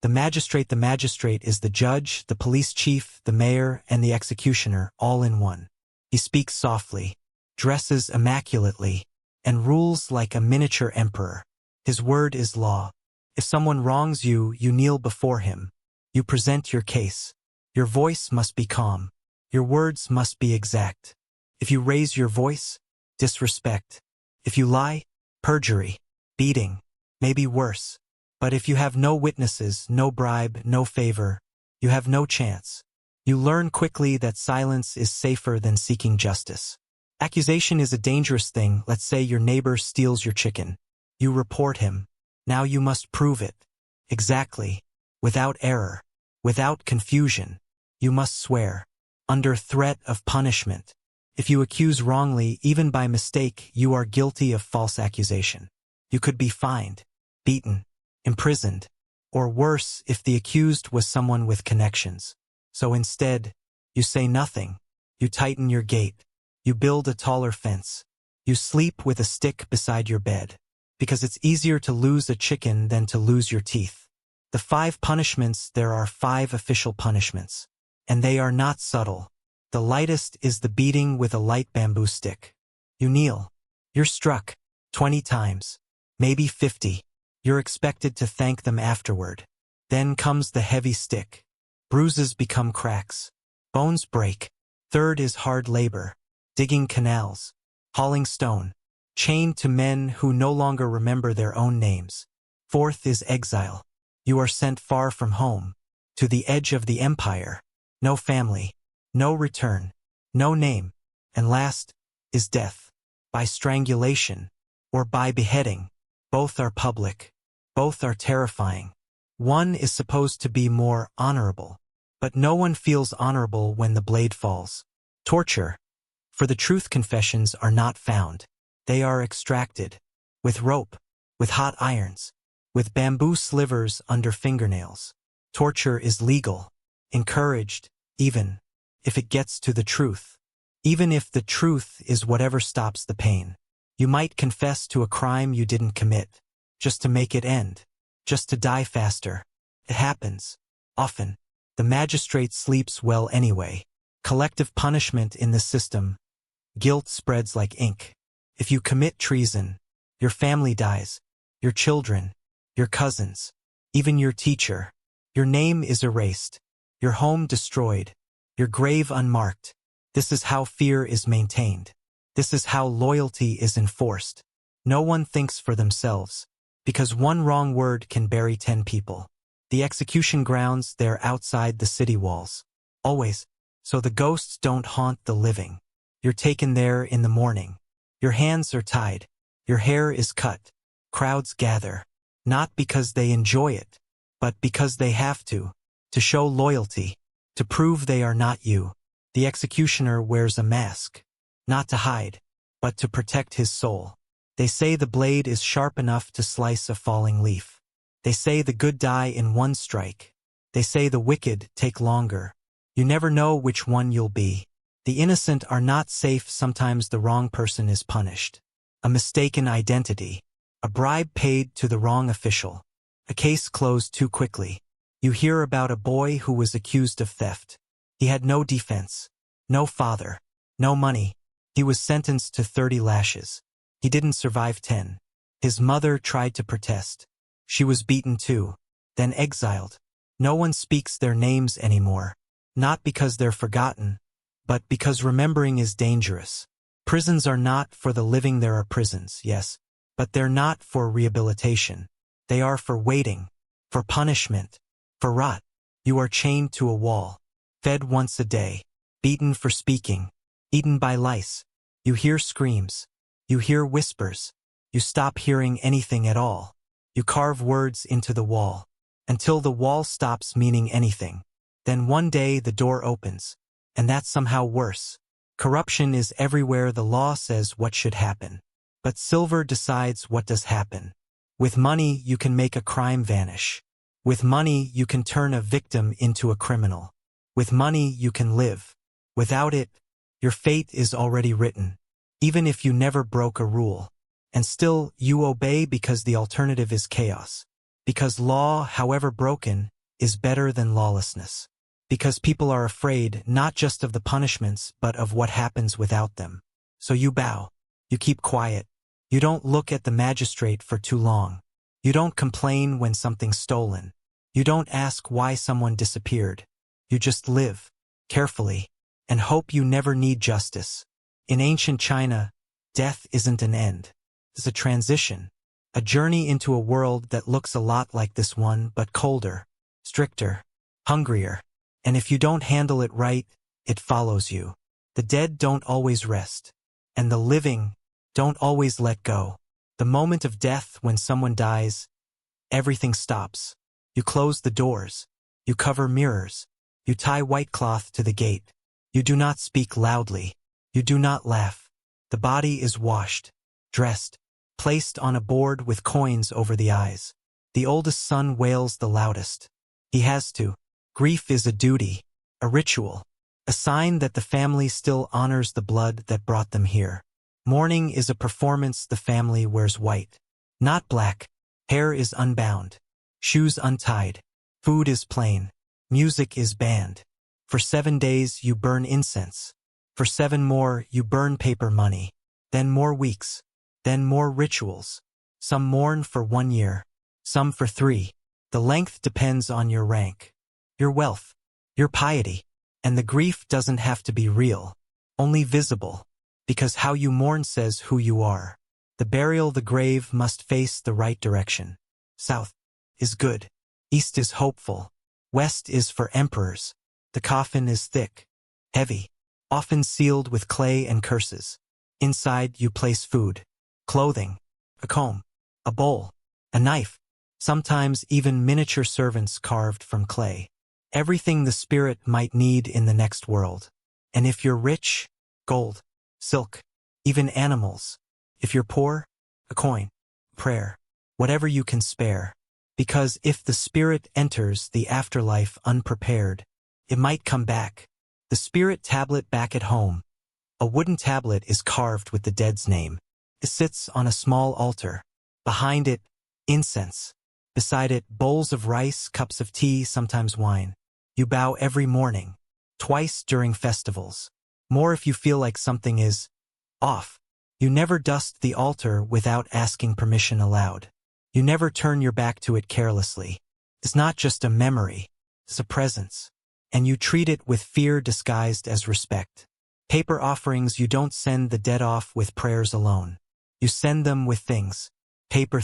The magistrate is the judge, the police chief, the mayor, and the executioner, all in one. He speaks softly, dresses immaculately, and rules like a miniature emperor. His word is law. If someone wrongs you, you kneel before him. You present your case. Your voice must be calm. Your words must be exact. If you raise your voice, disrespect. If you lie, perjury, beating, maybe worse. But if you have no witnesses, no bribe, no favor, you have no chance. You learn quickly that silence is safer than seeking justice. Accusation is a dangerous thing. Let's say your neighbor steals your chicken. You report him. Now you must prove it. Exactly. Without error. Without confusion. You must swear. Under threat of punishment. If you accuse wrongly, even by mistake, you are guilty of false accusation. You could be fined, beaten, imprisoned, or worse if the accused was someone with connections. So instead, you say nothing. You tighten your gate. You build a taller fence. You sleep with a stick beside your bed. Because it's easier to lose a chicken than to lose your teeth. The 5 punishments, there are 5 official punishments. And they are not subtle. The lightest is the beating with a light bamboo stick. You kneel. You're struck 20 times, maybe 50. You're expected to thank them afterward. Then comes the heavy stick. Bruises become cracks. Bones break. Third is hard labor. Digging canals. Hauling stone. Chained to men who no longer remember their own names. Fourth is exile. You are sent far from home. To the edge of the empire. No family. No return. No name. And last is death. By strangulation. Or by beheading. Both are public. Both are terrifying. One is supposed to be more honorable. But no one feels honorable when the blade falls. Torture. For the truth confessions are not found. They are extracted. With rope. With hot irons. With bamboo slivers under fingernails. Torture is legal. Encouraged, even if it gets to the truth. Even if the truth is whatever stops the pain. You might confess to a crime you didn't commit. Just to make it end. Just to die faster. It happens. Often. The magistrate sleeps well anyway. Collective punishment in the system. Guilt spreads like ink. If you commit treason, your family dies. Your children. Your cousins. Even your teacher. Your name is erased. Your home destroyed. Your grave unmarked. This is how fear is maintained. This is how loyalty is enforced. No one thinks for themselves. Because one wrong word can bury 10 people. The execution grounds, they're outside the city walls. Always. So the ghosts don't haunt the living. You're taken there in the morning. Your hands are tied. Your hair is cut. Crowds gather. Not because they enjoy it, but because they have to show loyalty, to prove they are not you. The executioner wears a mask. Not to hide, but to protect his soul. They say the blade is sharp enough to slice a falling leaf. They say the good die in one strike. They say the wicked take longer. You never know which one you'll be. The innocent are not safe. Sometimes the wrong person is punished. A mistaken identity. A bribe paid to the wrong official. A case closed too quickly. You hear about a boy who was accused of theft. He had no defense. No father. No money. He was sentenced to 30 lashes. He didn't survive 10. His mother tried to protest. She was beaten too. Then exiled. No one speaks their names anymore. Not because they're forgotten, but because remembering is dangerous. Prisons are not for the living. There are prisons, yes, but they're not for rehabilitation. They are for waiting, for punishment, for rot. You are chained to a wall, fed once a day, beaten for speaking, eaten by lice. You hear screams. You hear whispers. You stop hearing anything at all. You carve words into the wall, until the wall stops meaning anything. Then one day the door opens, and that's somehow worse. Corruption is everywhere. The law says what should happen, but silver decides what does happen. With money you can make a crime vanish. With money you can turn a victim into a criminal. With money you can live. Without it, your fate is already written, even if you never broke a rule. And still, you obey because the alternative is chaos. Because law, however broken, is better than lawlessness. Because people are afraid not just of the punishments, but of what happens without them. So you bow. You keep quiet. You don't look at the magistrate for too long. You don't complain when something's stolen. You don't ask why someone disappeared. You just live, carefully, and hope you never need justice. In ancient China, death isn't an end. It's a transition, a journey into a world that looks a lot like this one, but colder, stricter, hungrier. And if you don't handle it right, it follows you. The dead don't always rest, and the living don't always let go. The moment of death, when someone dies, everything stops. You close the doors. You cover mirrors. You tie white cloth to the gate. You do not speak loudly. You do not laugh. The body is washed, dressed, placed on a board with coins over the eyes. The oldest son wails the loudest. He has to. Grief is a duty, a ritual, a sign that the family still honors the blood that brought them here. Mourning is a performance. The family wears white, not black. Hair is unbound, shoes untied, food is plain, music is banned. For 7 days you burn incense. For 7 more you burn paper money. Then more weeks. Then more rituals. Some mourn for 1 year. Some for 3. The length depends on your rank, your wealth, your piety. And the grief doesn't have to be real, only visible. Because how you mourn says who you are. The burial, the grave must face the right direction. South is good. East is hopeful. West is for emperors. The coffin is thick, heavy, often sealed with clay and curses. Inside you place food, clothing, a comb, a bowl, a knife, sometimes even miniature servants carved from clay. Everything the spirit might need in the next world. And if you're rich, gold, silk, even animals. If you're poor, a coin, prayer, whatever you can spare. Because if the spirit enters the afterlife unprepared, it might come back. The spirit tablet back at home. A wooden tablet is carved with the dead's name. It sits on a small altar. Behind it, incense. Beside it, bowls of rice, cups of tea, sometimes wine. You bow every morning, twice during festivals. More if you feel like something is off. You never dust the altar without asking permission aloud. You never turn your back to it carelessly. It's not just a memory, it's a presence. And you treat it with fear disguised as respect. Paper offerings, you don't send the dead off with prayers alone. You send them with things, paper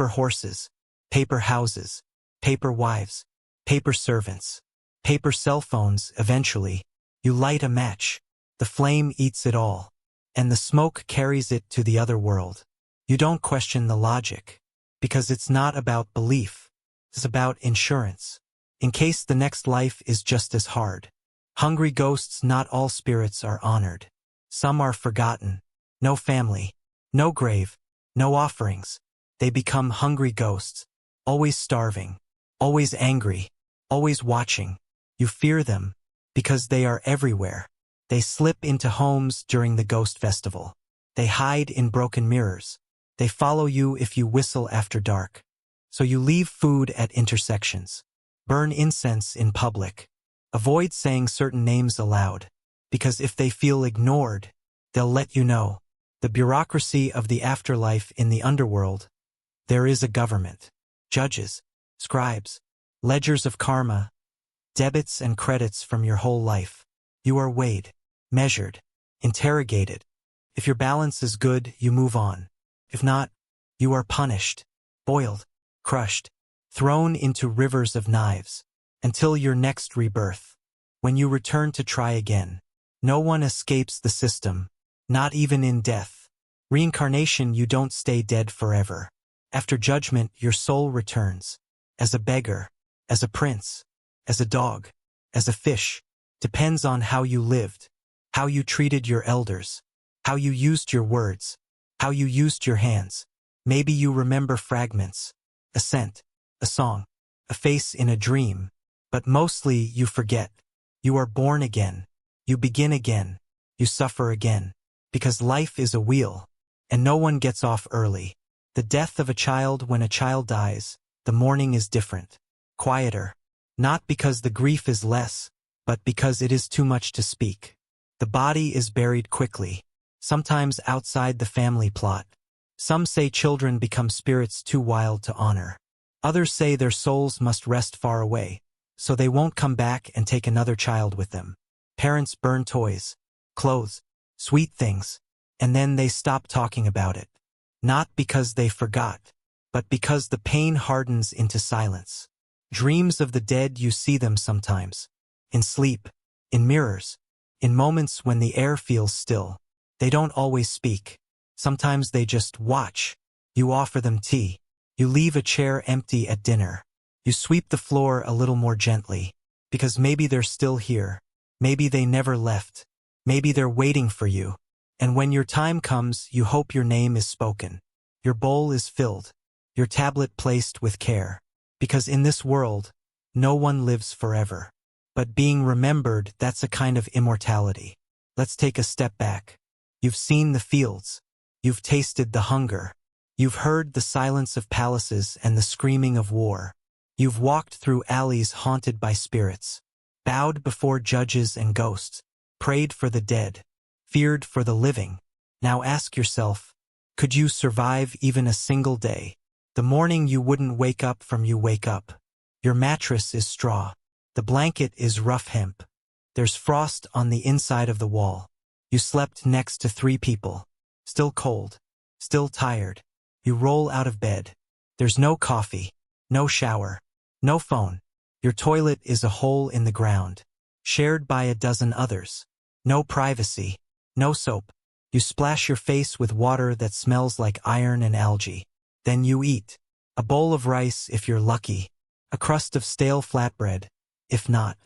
horses, paper houses, paper wives, paper servants, paper cell phones. Eventually, you light a match. The flame eats it all, and the smoke carries it to the other world. You don't question the logic, because it's not about belief. It's about insurance. In case the next life is just as hard. Hungry ghosts, not all spirits are honored. Some are forgotten. No family, no grave, no offerings. They become hungry ghosts, always starving, always angry, always watching. You fear them, because they are everywhere. They slip into homes during the ghost festival. They hide in broken mirrors. They follow you if you whistle after dark. So you leave food at intersections. Burn incense in public. Avoid saying certain names aloud, because if they feel ignored, they'll let you know. The bureaucracy of the afterlife in the underworld. There is a government. Judges, scribes, ledgers of karma, debits and credits from your whole life. You are weighed, measured, interrogated. If your balance is good, you move on. If not, you are punished, boiled, crushed, thrown into rivers of knives, until your next rebirth. When you return to try again, no one escapes the system, not even in death. Reincarnation, you don't stay dead forever. After judgment, your soul returns, as a beggar, as a prince, as a dog, as a fish. Depends on how you lived, how you treated your elders, how you used your words, how you used your hands. Maybe you remember fragments, a scent, a song, a face in a dream, but mostly you forget. You are born again. You begin again. You suffer again. Because life is a wheel, and no one gets off early. The death of a child, when a child dies, the mourning is different, quieter. Not because the grief is less, but because it is too much to speak. The body is buried quickly, sometimes outside the family plot. Some say children become spirits too wild to honor. Others say their souls must rest far away, so they won't come back and take another child with them. Parents burn toys, clothes, sweet things, and then they stop talking about it. Not because they forgot, but because the pain hardens into silence. Dreams of the dead, you see them sometimes. In sleep, in mirrors, in moments when the air feels still. They don't always speak. Sometimes they just watch. You offer them tea. You leave a chair empty at dinner. You sweep the floor a little more gently, because maybe they're still here. Maybe they never left. Maybe they're waiting for you. And when your time comes, you hope your name is spoken. Your bowl is filled. Your tablet placed with care. Because in this world, no one lives forever. But being remembered, that's a kind of immortality. Let's take a step back. You've seen the fields. You've tasted the hunger. You've heard the silence of palaces and the screaming of war. You've walked through alleys haunted by spirits. bowed before judges and ghosts, prayed for the dead, feared for the living. Now ask yourself, could you survive even a single day? The morning you wouldn't wake up from you wake up. Your mattress is straw. The blanket is rough hemp. There's frost on the inside of the wall. You slept next to 3 people. Still cold. Still tired. You roll out of bed. There's no coffee. No shower. No phone. Your toilet is a hole in the ground, shared by a dozen others. No privacy. No soap. You splash your face with water that smells like iron and algae. Then you eat. A bowl of rice if you're lucky. A crust of stale flatbread. If not,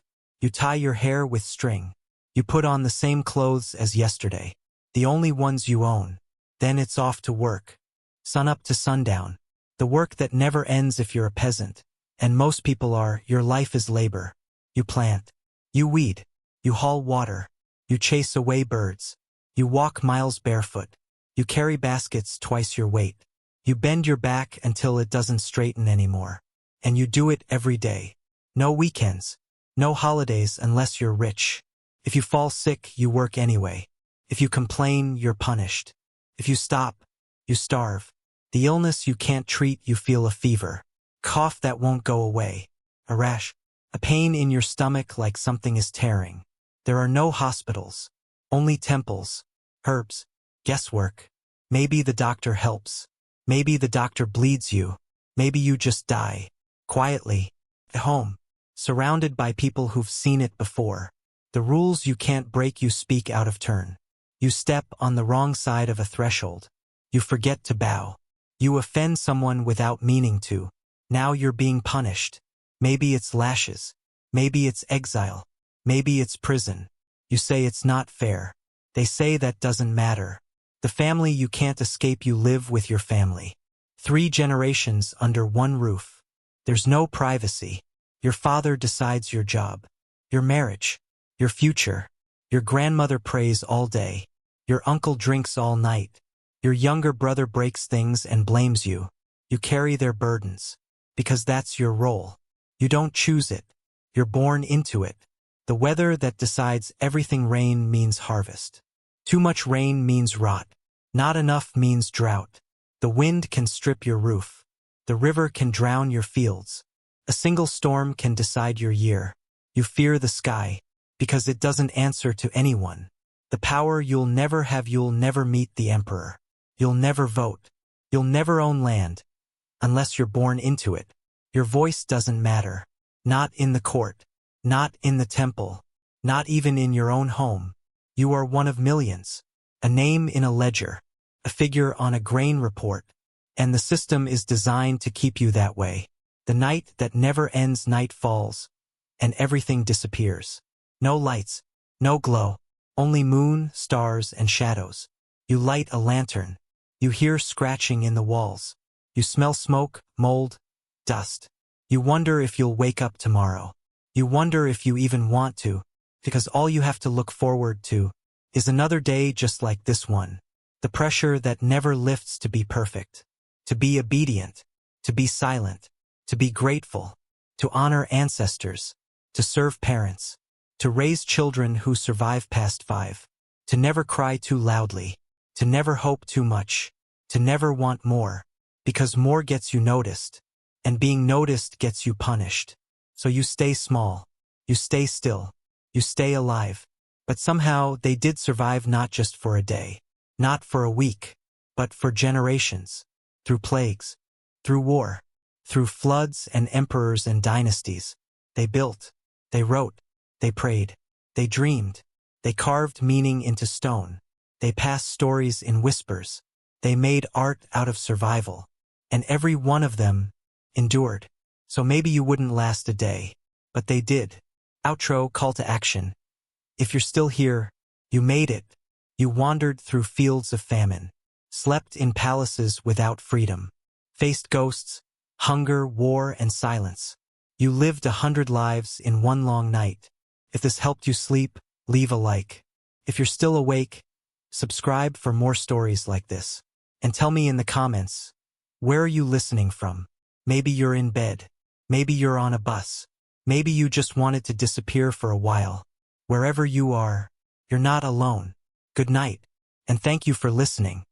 you tie your hair with string. You put on the same clothes as yesterday, the only ones you own. Then it's off to work. Sun up to sundown. The work that never ends if you're a peasant. And most people are. Your life is labor. You plant. You weed. You haul water. You chase away birds. You walk miles barefoot. You carry baskets twice your weight. You bend your back until it doesn't straighten anymore. And you do it every day. No weekends. No holidays unless you're rich. If you fall sick, you work anyway. If you complain, you're punished. If you stop, you starve. The illness you can't treat, you feel a fever. Cough that won't go away. A rash. A pain in your stomach like something is tearing. There are no hospitals. Only temples. Herbs. Guesswork. Maybe the doctor helps. Maybe the doctor bleeds you. Maybe you just die. Quietly. At home. Surrounded by people who've seen it before. The rules you can't break, you speak out of turn. You step on the wrong side of a threshold. You forget to bow. You offend someone without meaning to. Now you're being punished. Maybe it's lashes. Maybe it's exile. Maybe it's prison. You say it's not fair. They say that doesn't matter. The family you can't escape, you live with your family. 3 generations under one roof. There's no privacy. Your father decides your job, your marriage, your future. Your grandmother prays all day. Your uncle drinks all night. Your younger brother breaks things and blames you. You carry their burdens. Because that's your role. You don't choose it. You're born into it. The weather that decides everything. Rain means harvest. Too much rain means rot. Not enough means drought. The wind can strip your roof. The river can drown your fields. A single storm can decide your year. You fear the sky, because it doesn't answer to anyone. The power you'll never have. You'll never meet the emperor. You'll never vote. You'll never own land. Unless you're born into it. Your voice doesn't matter. Not in the court. Not in the temple. Not even in your own home. You are one of millions. A name in a ledger. A figure on a grain report. And the system is designed to keep you that way. The night that never ends. Night falls, and everything disappears. No lights, no glow, only moon, stars, and shadows. You light a lantern. You hear scratching in the walls. You smell smoke, mold, dust. You wonder if you'll wake up tomorrow. You wonder if you even want to, because all you have to look forward to is another day just like this one. The pressure that never lifts to be perfect, to be obedient, to be silent, to be grateful, to honor ancestors, to serve parents, to raise children who survive past 5, to never cry too loudly, to never hope too much, to never want more, because more gets you noticed, and being noticed gets you punished. So you stay small, you stay still, you stay alive. But somehow they did survive, not just for a day, not for a week, but for generations, through plagues, through war, through floods and emperors and dynasties. They built, they wrote, they prayed, they dreamed, they carved meaning into stone, they passed stories in whispers, they made art out of survival, and every one of them endured. So maybe you wouldn't last a day, but they did. Outro. Call to action. If you're still here, you made it. You wandered through fields of famine, slept in palaces without freedom, faced ghosts, hunger, war, and silence. You lived 100 lives in one long night. If this helped you sleep, leave a like. If you're still awake, subscribe for more stories like this. And tell me in the comments, where are you listening from? Maybe you're in bed. Maybe you're on a bus. Maybe you just wanted to disappear for a while. Wherever you are, you're not alone. Good night, and thank you for listening.